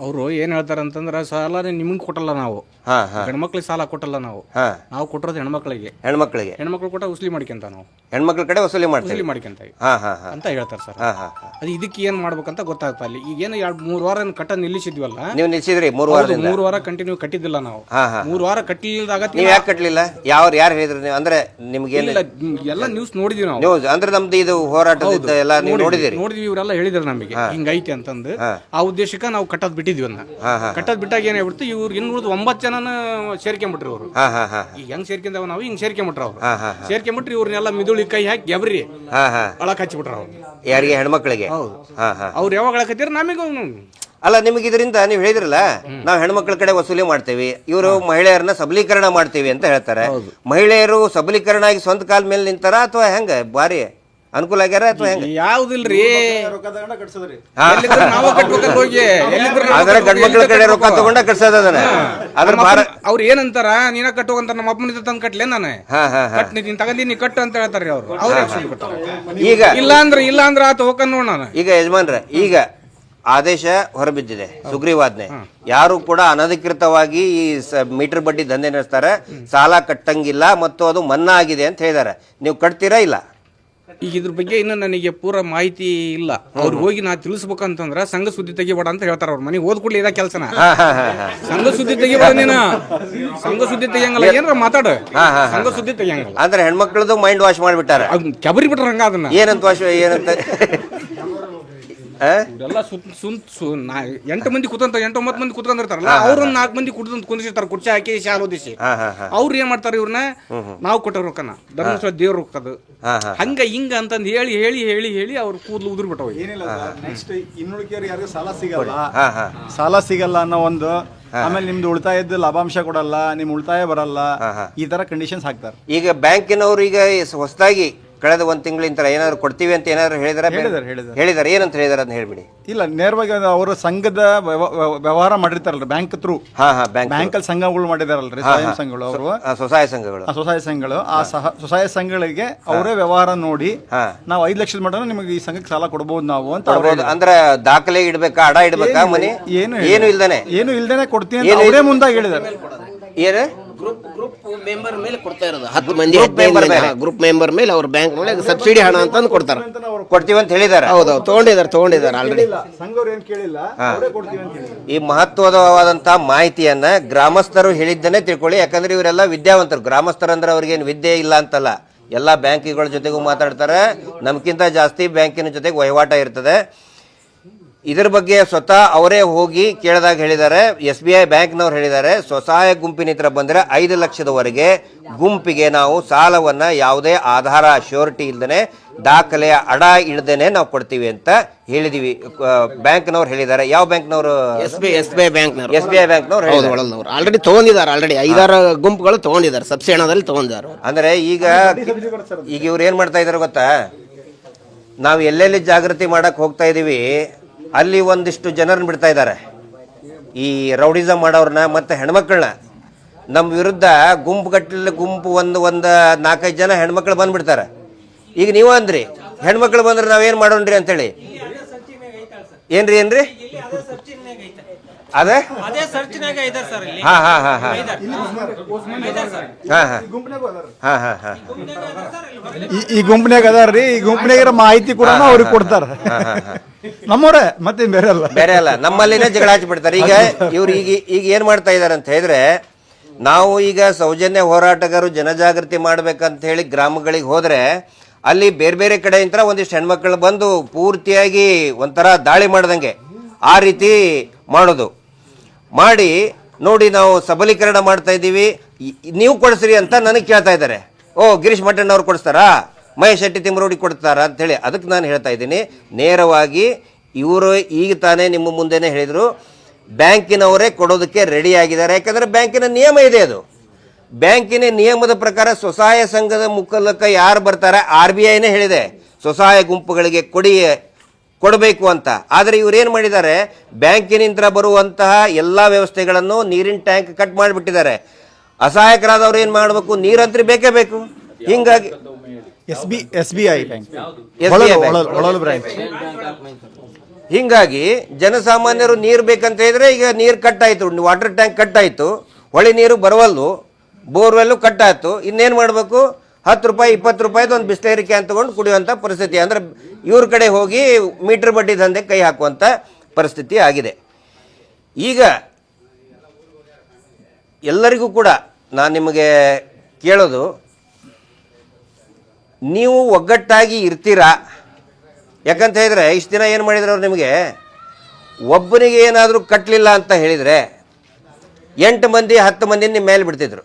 ಅವರು ಏನ್ ಹೇಳ್ತಾರ ಅಂತಂದ್ರೆ, ಸಾಲ ನಿಮ್ಗೆ ಕೊಟ್ಟಲ್ಲ ನಾವು, ಹೆಣ್ಮಕ್ಳಿಗೆ ಸಾಲ ಕೊಟ್ಟಲ್ಲ ನಾವು, ನಾವು ಕೊಟ್ಟಿರೋದು ಹೆಣ್ಮಕ್ಳಿಗೆ ಹೆಣ್ಮಕ್ಳು ಕೊಟ್ಟ ವಸೂಲಿ ಮಾಡ್ಕೊಂತ, ನಾವು ಹೆಣ್ಮಕ್ಳ ಕಡೆ ವಸೂಲಿ ಮಾಡ್ಕೊಂತ ಅಂತ ಹೇಳ್ತಾರೆ ಸರ್. ಅದು ಇದಕ್ಕೆ ಏನ್ ಮಾಡ್ಬೇಕಂತ ಗೊತ್ತಾಗ್ತಾ ಇಲ್ಲ. ಈಗ ಏನು 2-3 ವಾರ ಕಟ್ಟ ನಿಲ್ಲಿಸಿದ್ವಲ್ಲ, ನೀವು ನಿಲ್ಲಿಸಿದ್ರಿ? 3 ವಾರ ಕಂಟಿನ್ಯೂ ಕಟ್ಟಿದ್ದಿಲ್ಲ ನಾವು. 3 ವಾರ ಕಟ್ಟಿಲ್ದಾಗ ನೀವು ಯಾಕೆ ಕಟ್ಟಲಿಲ್ಲ? ಯಾರು ಹೇಳಿದ್ರಿ ನೀವು? ಅಂದ್ರೆ ನಿಮ್ಗೆ ಎಲ್ಲ ನ್ಯೂಸ್ ನೋಡಿದ್ವಿ ನಾವು. ನ್ಯೂಸ್ ಅಂದ್ರೆ ನಮ್ದು ಇದು ಹೋರಾಟದ ಎಲ್ಲ ನೀವು ನೋಡಿದಿರಿ? ನೋಡಿದ್ವಿ. ಇವರೆಲ್ಲ ಹೇಳಿದ್ರು ನಮಗೆ ಹಿಂಗೈತೆ ಅಂತಂದು. ಆ ಉದ್ದೇಶಕ್ಕೆ ನಾವು ಕಟ್ಟೋದ್ ಬಿಟ್ಟಿದ್ವಿ. ಕಟ್ಟೋದ್ ಬಿಟ್ಟಾಗ ಏನಾಗ್ಬಿಡ್ತು, ಇವ್ರು ಇನ್ನುಳಿದ 9 ಜನನ ಸೇರ್ಕೊಂಡ್ಬಿಟ್ರಿ. ಅವರು ಈಗ ಹೆಂಗ್ ಸೇರ್ಕೊಂಡಾವ ನಾವು ಹಿಂಗ್ ಸೇರ್ಕೊಂಡ್ಬಿಟ್ರ. ಅವ್ರು ಸೇರ್ಕೊಂಡ್ಬಿಟ್ರಿ ಇವ್ರನ್ನೆಲ್ಲ ಮಿದುಳಿ ಕೈ ಹಾಕಿ ಗೆಬ್ರಿ ಒಳಕ್ ಹಚ್ಚಿಬಿಟ್ರ. ಅವ್ರು ಯಾರಿಗೆ? ಹೆಣ್ಮಕ್ಳಿಗೆ. ಅವ್ರು ಯಾವಾಗ ಹೇಳಕತ್ತೀರ ನಮಗೆ ಅಲ್ಲ, ನಿಮಗೆ ಇದರಿಂದ ನೀವು ಹೇಳಿದ್ರಲ್ಲ, ನಾವು ಹೆಣ್ಮಕ್ಳ ಕಡೆ ವಸೂಲಿ ಮಾಡ್ತೇವೆ, ಇವರು ಮಹಿಳೆಯರನ್ನ ಸಬಲೀಕರಣ ಮಾಡ್ತೀವಿ ಅಂತ ಹೇಳ್ತಾರೆ. ಮಹಿಳೆಯರು ಸಬಲೀಕರಣ ಆಗಿ ಸ್ವಂತ ಕಾಲ ಮೇಲೆ ನಿಂತಾರ ಅಥವಾ ಹೆಂಗ? ಬಾರಿ ಅನುಕೂಲ ಆಗ್ಯಾರ ಅಥವಾ ಹೆಂಗೆ? ಯಾವ್ದಿಲ್ರಿ ರೊಕ್ಕ ತಗೊಂಡ ಕಟ್ಸದ್ರಿ. ಎಲ್ಲಿದ್ರು ನಾವ ಕಟ್ಬೇಕಲ್ಲ ಹೋಗಿ ಎಲ್ಲಿದ್ರು ನಾವ ಆದ್ರೆ ಗಂಡ್ ಮಕ್ಳ ಕಡೆ ರೊಕ್ಕ ತಗೊಂಡ ಕಟ್ಸೋದ ಅದನ್ನ ಅದ್ರ ಭಾರ. ಅವ್ರು ಏನಂತಾರ ನೀನ ಕಟ್ಟುವಂತ ನಮ್ಮ ಅಪ್ಪನ ತಂದು ಕಟ್ಲೆ ನಾನು ಕಟ್ ನೀನ್ ತಗೊಂಡಿ ನೀ ಕಟ್ಟು ಅಂತ ಹೇಳ್ತಾರ್ರಿ ಅವ್ರು. ಈಗ ಇಲ್ಲ ಅಂದ್ರೆ ಆತ ಹೋಗನ್ ನೋಡ್ ನಾನು. ಈಗ ಯಜಮಾನ್ರ ಈಗ ಆದೇಶ ಹೊರಬಿದ್ದಿದೆ, ಸುಗ್ರೀವಾಜ್ಞೆ. ಯಾರು ಕೂಡ ಅನಧಿಕೃತವಾಗಿ ಈ ಮೀಟರ್ ಬಡ್ಡಿ ದಂಧೆ ನಡೆಸ್ತಾರೆ, ಸಾಲ ಕಟ್ಟಂಗಿಲ್ಲ ಮತ್ತು ಅದು ಮನ್ನಾ ಆಗಿದೆ ಅಂತ ಹೇಳಿದಾರೆ. ನೀವು ಕಟ್ತೀರಾ ಇಲ್ಲ? ಈಗ ಇದ್ರ ಬಗ್ಗೆ ಇನ್ನು ನನಗೆ ಪೂರ ಮಾಹಿತಿ ಇಲ್ಲ. ಅವ್ರಿಗೆ ಹೋಗಿ ನಾ ತಿಳಿಸ್ಬೇಕಂತಂದ್ರ ಸಂಘ ಸುದ್ದಿ ತೆಗಿಬೇಡ ಅಂತ ಹೇಳ್ತಾರ. ಅವ್ರ ಮನೆಗೆ ಹೋದ್ ಕೂಡಲೇ ಇದ ಕೆಲಸನ ಸಂಘ ಸುದ್ದಿ ತೆಗಿಬೇಡ ನೀನು. ಸಂಘ ಸುದ್ದಿ ತೆಗಿಯಂಗಲ್ಲ, ಏನಾರ ಮಾತಾಡ. ಸಂಘ ಸುದ್ದಿ ತೆಗಿಯಂಗಲ್ಲ ಅಂದ್ರೆ ಹೆಣ್ಮಕ್ಳದು ಮೈಂಡ್ ವಾಶ್ ಮಾಡ್ಬಿಟ್ಟಾರ. ಕೆಬರಿ ಬಿಟ್ರ ಹಂಗ ಅದನ್ನ ಏನಂತ ವಾಶ್ ಏನಂತ ಎಲ್ಲ 8 ಮಂದಿ ಕೂತಂತ 8-9 ಮಂದಿ ಕೂತ್ಕೊಂಡಿರ್ತಾರಲ್ಲ, ಅವ್ರೊಂದ್ 4 ಮಂದಿ ಕುಂದಿರ್ತಾರ, ಕುರ್ಚಿ ಹಾಕಿ ಶಾಲ್ ಓದಿಸಿ. ಅವ್ರು ಏನ್ ಮಾಡ್ತಾರ, ಇವ್ರನ್ನ ನಾವು ಕೊಟ್ಟ ರೊಕ್ಕನ ಧರ್ಮಸ್ಥಳ ದೇವ್ರ ರೊಕ್ಕದು ಹಂಗ ಹಿಂಗ ಅಂತಂದ್ ಹೇಳಿ ಹೇಳಿ ಹೇಳಿ ಹೇಳಿ ಅವ್ರ ಕೂದಲು ಉದುರ್ ಬಿಟ್ಟವ. ಏನಿಲ್ಲ ನೆಕ್ಸ್ಟ್ ಇನ್ನುಳಿಕೆಯವ್ರಿಗೆ ಯಾರಿಗೂ ಸಾಲ ಸಿಗಲ್ಲ ಅನ್ನೋ ಒಂದು, ಆಮೇಲೆ ನಿಮ್ದು ಉಳಿತಾಯದ ಲಾಭಾಂಶ ಕೊಡಲ್ಲ, ನಿಮ್ ಉಳಿತಾಯ ಬರಲ್ಲ, ಈ ತರ ಕಂಡೀಷನ್ಸ್ ಹಾಕ್ತಾರೆ. ಈಗ ಬ್ಯಾಂಕಿನವ್ರು ಈಗ ಹೊಸದಾಗಿ ಕಳೆದ 1 ತಿಂಗಳಿಂದ ಏನಾದ್ರು ಕೊಡ್ತೀವಿ ಅಂತ ಏನಾದ್ರು ಹೇಳಿದಾರೆ? ಏನಂತ ಹೇಳಿದಾರೆ ಅದನ್ನ ಹೇಳ್ಬಿಡಿ. ಇಲ್ಲ, ನೇರವಾಗಿ ಅವರು ಸಂಘದ ವ್ಯವಹಾರ ಮಾಡಿರ್ತಾರಲ್ರಿ ಬ್ಯಾಂಕ್ ಥ್ರೂ. ಬ್ಯಾಂಕ್ ಅಲ್ಲಿ ಸಂಘಗಳು ಮಾಡಿದಾರಲ್ರಿ, ಸ್ವಯಂ ಸಂಘಗಳು, ಅವರು ಸ್ವಸಹಾಯ ಸಂಘಗಳು. ಆ ಸ್ವಸಹಾಯ ಸಂಘಗಳಿಗೆ ಅವರೇ ವ್ಯವಹಾರ ನೋಡಿ ನಾವು 5 ಲಕ್ಷದ ಮಟ್ಟ ನಿಮಗೆ ಈ ಸಂಘಕ್ಕೆ ಸಾಲ ಕೊಡಬಹುದು ನಾವು ಅಂತ. ಅಂದ್ರೆ ದಾಖಲೆ ಇಡ್ಬೇಕಾ, ಅಡ ಇಡ್ಬೇಕಾ, ಮನಿ ಏನು ಇಲ್ದೇನೆ ಕೊಡ್ತೀನಿ ಅಂತ ಅವರೇ ಮುಂದಾಗಿ ಹೇಳಿದಾರೆ. ಏನು ಗ್ರೂಪ್ ಮೆಂಬರ್ ಮೇಲೆ ಕೊಡ್ತಾ ಇರೋದು 10 ಮಂದಿ ಗ್ರೂಪ್ ಮೆಂಬರ್ ಮೇಲೆ ಅವ್ರ ಬ್ಯಾಂಕ್ ಮೇಲೆ ಸಬ್ಸಿಡಿ ಹಣ ಅಂತ ಕೊಡ್ತಾರೆ. ಕೊಡ್ತೀವಿ ಅಂತ ಹೇಳಿದಾರೆ. ಹೌದೌದು, ತಗೊಂಡಿದ್ದಾರೆ ಆಲ್ರೆಡಿ. ಸಂಘವ್ರು ಏನ್ ಕೇಳಿಲ್ಲ, ಅವರೇ ಕೊಡ್ತೀವಿ ಅಂತ ಹೇಳಿದ್ರು. ಈ ಮಹತ್ವವಾದಂತಹ ಮಾಹಿತಿಯನ್ನ ಗ್ರಾಮಸ್ಥರು ಹೇಳಿದ್ದನ್ನೇ ತಿಳ್ಕೊಳ್ಳಿ. ಯಾಕಂದ್ರೆ ಇವರೆಲ್ಲ ವಿದ್ಯಾವಂತರು. ಗ್ರಾಮಸ್ಥರು ಅಂದ್ರೆ ಅವ್ರಿಗೇನು ವಿದ್ಯೆ ಇಲ್ಲ ಅಂತಲ್ಲ, ಎಲ್ಲ ಬ್ಯಾಂಕಿಗಳ ಜೊತೆಗೂ ಮಾತಾಡ್ತಾರೆ. ನಮ್ಗಿಂತ ಜಾಸ್ತಿ ಬ್ಯಾಂಕಿನ ಜೊತೆಗೆ ವಹಿವಾಟ ಇರ್ತದೆ. ಇದರ ಬಗ್ಗೆ ಸ್ವತಃ ಅವರೇ ಹೋಗಿ ಕೇಳಿದಾಗ ಹೇಳಿದ್ದಾರೆ. SBI ಬ್ಯಾಂಕ್ನವ್ರು ಹೇಳಿದ್ದಾರೆ, ಸ್ವಸಹಾಯ ಗುಂಪಿನ ಹತ್ರ ಬಂದರೆ 5 ಲಕ್ಷದವರೆಗೆ ಗುಂಪಿಗೆ ನಾವು ಸಾಲವನ್ನು ಯಾವುದೇ ಆಧಾರ ಶ್ಯೂರಿಟಿ ಇಲ್ಲದೇ ದಾಖಲೆಯ ಅಡ ಇಳ್ದೇನೆ ನಾವು ಕೊಡ್ತೀವಿ ಅಂತ ಹೇಳಿದೀವಿ. ಬ್ಯಾಂಕ್ನವ್ರು ಹೇಳಿದ್ದಾರೆ. ಯಾವ ಬ್ಯಾಂಕ್ನವರು? SBI ಬ್ಯಾಂಕ್ನವ್ರು. SBI ಬ್ಯಾಂಕ್ನವ್ರು ಆಲ್ರೆಡಿ ತಗೊಂಡಿದ್ದಾರೆ. ಆಲ್ರೆಡಿ 5-6 ಗುಂಪುಗಳು ತಗೊಂಡಿದ್ದಾರೆ, ಸಬ್ಸಿಡಿ ಹಣದಲ್ಲಿ ತಗೊಂಡಿದ್ದಾರೆ. ಅಂದ್ರೆ ಈಗ ಇವ್ರು ಏನ್ ಮಾಡ್ತಾ ಇದಾರೆ ಗೊತ್ತಾ, ನಾವು ಎಲ್ಲೆಲ್ಲಿ ಜಾಗೃತಿ ಮಾಡಕ್ ಹೋಗ್ತಾ ಇದೀವಿ ಅಲ್ಲಿ ಒಂದಿಷ್ಟು ಜನರನ್ನ ಬಿಡ್ತಾ ಇದ್ದಾರೆ, ಈ ರೌಡಿಸಮ್ ಮಾಡೋರನ್ನ ಮತ್ತು ಹೆಣ್ಮಕ್ಳನ್ನ. ನಮ್ಮ ವಿರುದ್ಧ ಗುಂಪು ಒಂದು 4-5 ಜನ ಹೆಣ್ಮಕ್ಳು ಬಂದ್ಬಿಡ್ತಾರೆ. ಈಗ ನೀವು ಅಂದ್ರಿ ಹೆಣ್ಮಕ್ಳು ಬಂದ್ರೆ ನಾವೇನು ಮಾಡೋಣ್ರಿ ಅಂತೇಳಿ. ಏನ್ರಿ ಅದೇ ಈ ಗುಂಪನ್ಯಾಗ ಅದಾರ್ರಿ, ಈ ಗುಂಪನ್ಯಾಗ ಮಾಹಿತಿ ಕೂಡ ಅವ್ರಿಗೆ ಕೊಡ್ತಾರ. ನಮ್ಮವ್ರೆ ಮತ್ತೆ ಬೇರೆ ಅಲ್ಲ, ನಮ್ಮಲ್ಲಿನೇ ಜಗಳ ಹಚ್ಚಿಬಿಡ್ತಾರೆ. ಇವ್ರು ಈಗ ಏನ್ ಮಾಡ್ತಾ ಇದಾರೆ ಅಂತ ಹೇಳಿದ್ರೆ, ನಾವು ಈಗ ಸೌಜನ್ಯ ಹೋರಾಟಗಾರರು ಜನಜಾಗೃತಿ ಮಾಡ್ಬೇಕಂತ ಹೇಳಿ ಗ್ರಾಮಗಳಿಗೆ ಹೋದ್ರೆ ಅಲ್ಲಿ ಬೇರೆ ಬೇರೆ ಕಡೆಯಿಂದ ಒಂದಿಷ್ಟು ಹೆಣ್ಮಕ್ಳು ಬಂದು ಪೂರ್ತಿಯಾಗಿ ಒಂಥರ ದಾಳಿ ಮಾಡ್ದಂಗೆ ಆ ರೀತಿ ಮಾಡೋದು ಮಾಡಿ ನೋಡಿ, ನಾವು ಸಬಲೀಕರಣ ಮಾಡ್ತಾ ಇದ್ದೀವಿ, ನೀವು ಕೊಡಿಸ್ರಿ ಅಂತ ನನಗೆ ಕೇಳ್ತಾ ಇದ್ದಾರೆ. ಗಿರೀಶ್ ಮಠಣ್ಣ ಅವ್ರು ಕೊಡಿಸ್ತಾರಾ, ಮಹೇಶ್ ಶೆಟ್ಟಿ ತಿಮ್ಮರೋಡಿ ಕೊಡ್ತಾರಾ ಅಂತೇಳಿ. ಅದಕ್ಕೆ ನಾನು ಹೇಳ್ತಾ ಇದ್ದೀನಿ, ನೇರವಾಗಿ ಇವರು ಈಗ ತಾನೇ ನಿಮ್ಮ ಮುಂದೆನೇ ಹೇಳಿದರು, ಬ್ಯಾಂಕಿನವರೇ ಕೊಡೋದಕ್ಕೆ ರೆಡಿ ಆಗಿದ್ದಾರೆ. ಯಾಕಂದರೆ ಬ್ಯಾಂಕಿನ ನಿಯಮ ಇದೆ. ಅದು ಬ್ಯಾಂಕಿನ ನಿಯಮದ ಪ್ರಕಾರ ಸ್ವಸಹಾಯ ಸಂಘದ ಮುಖಲಕ ಯಾರು ಬರ್ತಾರೆ, RBIನೇ ಹೇಳಿದೆ ಸ್ವಸಹಾಯ ಗುಂಪುಗಳಿಗೆ ಕೊಡಬೇಕು ಅಂತ. ಆದರೆ ಇವ್ರು ಏನು ಮಾಡಿದ್ದಾರೆ, ಬ್ಯಾಂಕಿನಿಂದ ಬರುವಂತಹ ಎಲ್ಲ ವ್ಯವಸ್ಥೆಗಳನ್ನು ನೀರಿನ ಟ್ಯಾಂಕ್ ಕಟ್ ಮಾಡಿಬಿಟ್ಟಿದ್ದಾರೆ. ಅಸಹಾಯಕರಾದವ್ರು ಏನು ಮಾಡಬೇಕು, ನೀರಂತ್ರಿ ಬೇಕೇ ಬೇಕು. ಹಿಂಗಾಗಿ SBI ಹಿಂಗಾಗಿ ಜನಸಾಮಾನ್ಯರು ನೀರು ಬೇಕಂತ ಹೇಳಿದ್ರೆ ಈಗ ನೀರು ಕಟ್ಟಾಯಿತು, ವಾಟರ್ ಟ್ಯಾಂಕ್ ಕಟ್ಟಾಯಿತು, ಹೊಳೆ ನೀರು ಬರವಲ್ಲು, ಬೋರ್ವೆಲ್ಲು ಕಟ್ಟಾಯಿತು. ಇನ್ನೇನು ಮಾಡಬೇಕು, 10 ರೂಪಾಯಿ 20 ರೂಪಾಯಿದು ಒಂದು ಬಿಸ್ಲೇರಿ ಕ್ಯಾನ್ ತಗೊಂಡು ಕುಡಿಯುವಂಥ ಪರಿಸ್ಥಿತಿ. ಅಂದರೆ ಇವ್ರ ಕಡೆ ಹೋಗಿ ಮೀಟರ್ ಬಡ್ಡಿ ದಂಧೆ ಕೈ ಹಾಕುವಂಥ ಪರಿಸ್ಥಿತಿ ಆಗಿದೆ. ಈಗ ಎಲ್ಲರಿಗೂ ಕೂಡ ನಾನು ನಿಮಗೆ ಕೇಳೋದು, ನೀವು ಒಗ್ಗಟ್ಟಾಗಿ ಇರ್ತೀರಾ? ಯಾಕಂತ ಹೇಳಿದರೆ ಇಷ್ಟು ದಿನ ಏನು ಮಾಡಿದ್ರು ಅವ್ರು, ನಿಮಗೆ ಒಬ್ಬನಿಗೆ ಏನಾದರೂ ಕಟ್ಟಲಿಲ್ಲ ಅಂತ ಹೇಳಿದರೆ 8 ಮಂದಿ 10 ಮಂದಿ ನಿಮ್ಮ ಮೇಲೆ ಬಿಡ್ತಿದ್ರು,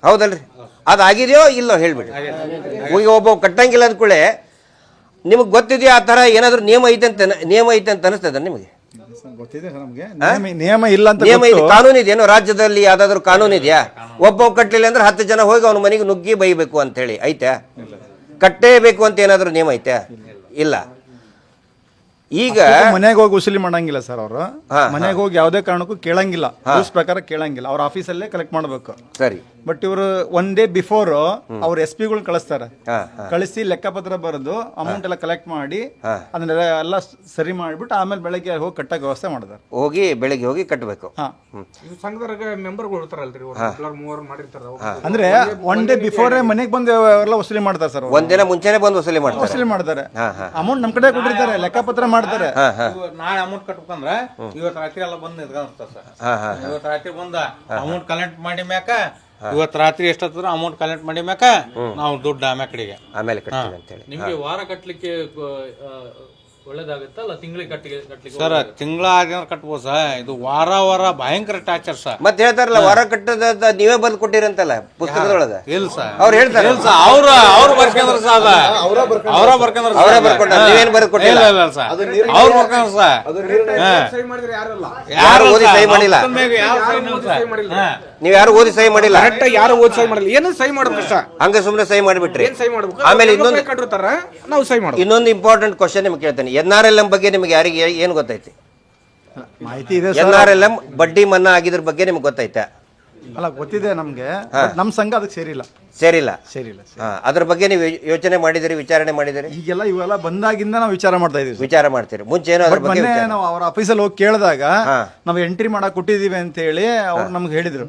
ಹೌದಲ್ರಿ? ಅದಾಗಿದೆಯೋ ಇಲ್ಲೋ ಹೇಳಿಬಿಡಿ. ಈಗ ಒಬ್ಬ ಕಟ್ಟಂಗಿಲ್ಲ ಅಂದ್ಕೊಳ್ಳೆ, ನಿಮಗೆ ಗೊತ್ತಿದೆಯಾ ಆ ಥರ ಏನಾದರೂ ನಿಯಮ ಐತೆ ಅಂತ ಅನಿಸ್ತದೆ ನಿಮಗೆ? ನಿಯಮ ಇಲ್ಲ ಅಂತ ನಿಯಮ ಇದೆ, ಕಾನೂನು ಇದೆಯೇನೋ ರಾಜ್ಯದಲ್ಲಿ? ಯಾವ್ದಾದ್ರು ಕಾನೂನು ಇದೆಯಾ? ಒಬ್ಬ ಕಟ್ಟಲಿಲ್ಲ ಅಂದ್ರೆ 10 ಜನ ಹೋಗಿ ಅವನ ಮನೆಗೆ ನುಗ್ಗಿ ಬೈಬೇಕು ಅಂತ ಹೇಳಿ ಐತೆ? ಕಟ್ಟೇಬೇಕು ಅಂತ ಏನಾದರೂ ನಿಯಮ ಐತೆ? ಇಲ್ಲ. ಈಗ ಮನೆಗೆ ಹೋಗಿ ವಸೂಲಿ ಮಾಡಂಗಿಲ್ಲ ಸರ್ ಅವರು. ಮನೆಗೆ ಹೋಗಿ ಯಾವುದೇ ಕಾರಣಕ್ಕೂ ಕೇಳಂಗಿಲ್ಲ, ರೂಲ್ಸ್ ಪ್ರಕಾರ ಕೇಳಂಗಿಲ್ಲ, ಅವ್ರ ಆಫೀಸಲ್ಲೇ ಕಲೆಕ್ಟ್ ಮಾಡಬೇಕು. ಸರಿ. ಬಟ್ ಇವರು ಒನ್ ಡೇ ಬಿಫೋರ್ ಅವ್ರ SP ಗಳು ಕಳಿಸ್ತಾರೆ. ಕಳಿಸಿ ಲೆಕ್ಕಪತ್ರ ಬರೆದು ಅಮೌಂಟ್ ಎಲ್ಲ ಕಲೆಕ್ಟ್ ಮಾಡಿ ಅದನ್ನೆಲ್ಲ ಎಲ್ಲ ಸರಿ ಮಾಡಿಬಿಟ್ಟು ಆಮೇಲೆ ಬೆಳಗ್ಗೆ ಹೋಗಿ ಕಟ್ಟಕ್ಕೆ ವ್ಯವಸ್ಥೆ ಮಾಡ್ತಾರೆ. ಬೆಳಗ್ಗೆ ಹೋಗಿ ಕಟ್ಟಬೇಕು. ಸಂಘದಾಗ ಮೆಂಬರ್ಗಳು ಇರ್ತಾರಲ್ರಿ, ಮೂವರು ಮಾಡಿರ್ತಾರ. ಅಂದ್ರೆ ಒನ್ ಡೇ ಬಿಫೋರ್ ಮನೆಗೆ ಬಂದು ಎಲ್ಲ ವಸೂಲಿ ಮಾಡ್ತಾರೆ ಸರ್. ಒಂದಿನ ಮುಂಚೆನೆ ಬಂದು ವಸೂಲಿ ಮಾಡ್ತಾರೆ. ಅಮೌಂಟ್ ನಮ್ ಕಡೆ ಕೊಟ್ಟಿರ್ತಾರೆ, ಲೆಕ್ಕಪತ್ರ ಮಾಡ್ತಾರೆ. ನಾಳೆ ಅಮೌಂಟ್ ಕಟ್ಬೇಕಂದ್ರ ಇವತ್ತು ರಾತ್ರಿ ಎಲ್ಲ ಬಂದು ನಿಂತ್ಕೊಂಡಿರ್ತಾರ ಸರ್. ಇವತ್ತು ರಾತ್ರಿ ಬಂದ ಅಮೌಂಟ್ ಕಲೆಕ್ಟ್ ಮಾಡಿ ಮ್ಯಾಕ ಇವತ್ತು ರಾತ್ರಿ ಎಷ್ಟತ್ರ ಅಮೌಂಟ್ ಕಲೆಕ್ಟ್ ಮಾಡಿ ಮ್ಯಾಕ ನಾವು ದುಡ್ಡು ಆಮೇಲೆ ಕಡೆಗೆ ಆಮೇಲೆ ಕಟ್ತೀವಿ ಅಂತ ಹೇಳಿ. ನಿಮ್ಗೆ ವಾರ ಕಟ್ಲಿಕ್ಕೆ ಒಳ್ಳೇದಾಗುತ್ತಾ ಅಲ್ಲ ತಿಂಗಳಿಗೆ ಕಟ್ಲಿಕ್ಕೆ? ಸರ್ ತಿಂಗಳ ಆಗಿದ್ರೆ ಕಟ್ಬೋದು ಸರ್. ಇದು ವಾರ ಭಯಂಕರ ಟಾರ್ಚರ್ ಸರ್. ಮತ್ತೆ ಹೇಳ್ತಾರಲ್ಲ ವಾರ ಕಟ್ಟದ ನೀವೇ ಬಂದು ಕೊಟ್ಟಿರಂತಲ್ಲ ಪುಸ್ತಕದೊಳಗ. ಇಲ್ಲ ಸರ್, ಅವ್ರು ಹೇಳ್ತಾರೆ ಅವ್ರು ಬರ್ಕೊಂಡ್ರ ಸರ್, ಅವರ ಬರ್ಕೊಂಡ್ರ ಅವರೇ ಬರ್ಕೊಂಡ್ರ, ನೀವೇನ್ ಬರ್ದು ಕೊಟ್ಟಿಲ್ಲ. ಅವ್ರು ಬರ್ಕೊಂಡ್ರ ಸರ್. ಯಾರು ಓದಿ ಸಹಿ ಮಾಡಿಲ್ಲ. ನೀವ್ ಯಾರು ಓದಿ ಸಹಿ ಮಾಡಿಲ್ಲ. ಕರೆಕ್ಟ್ ಯಾರು ಓದಿ ಸಹಿ ಮಾಡಿಲ್ಲ, ಏನು ಸಹಿ ಮಾಡೋದು ಕಷ್ಟ. ಹಂಗ ಸುಮ್ನೆ ಸಹಿ ಮಾಡಿಬಿಟ್ರಿ. ಸಹಿ ಮಾಡ್ಬೇಕು. ಆಮೇಲೆ ಇನ್ನೊಂದು ಕಟ್ಟಿರ್ತಾರ, ನಾವು ಸಹಿ ಮಾಡ್ಬೇಕು. ಇನ್ನೊಂದು ಇಂಪಾರ್ಟೆಂಟ್ ಕ್ವಶನ್ ನಿಮ್ಗೆ ಕೇಳ್ತೇನೆ. NRLM ಬಗ್ಗೆ ನಿಮ್ಗೆ ಯಾರಿಗೆ ಏನು ಗೊತ್ತೈತಿ? ಮಾಹಿತಿ ಇದೆ. NRLM ಬಡ್ಡಿ ಮನ್ನಾ ಆಗಿದ್ರ ಬಗ್ಗೆ ನಿಮ್ಗೆ ಗೊತ್ತೈತಾ? ಅಲ್ಲ, ಗೊತ್ತಿದೆ ನಮ್ಗೆ. ನಮ್ ಸಂಘ ಅದಕ್ಕೆ ಸೇರಿಲ್ಲ. ಅದ್ರ ಬಗ್ಗೆ ನೀವು ಯೋಚನೆ ಮಾಡಿದಿರಿ, ವಿಚಾರಣೆ ಮಾಡಿದಿರಿ? ಈಗೆಲ್ಲ ಇವೆಲ್ಲ ಬಂದಾಗಿಂದ ನಾವು ವಿಚಾರ ಮಾಡ್ತಾ ಇದೀವಿ. ವಿಚಾರ ಮಾಡ್ತೀರಿ? ಮುಂಚೆ ಏನೋ ಅದ್ರ ಬಗ್ಗೆ ಮೊನ್ನೆ ನಾವು ಅವ್ರ ಆಫೀಸಲ್ಲಿ ಹೋಗಿ ಕೇಳಿದಾಗ ನಾವು ಎಂಟ್ರಿ ಮಾಡಕ್ ಕೊಟ್ಟಿದೀವಿ ಅಂತ ಹೇಳಿ ಅವ್ರು ನಮ್ಗೆ ಹೇಳಿದ್ರು.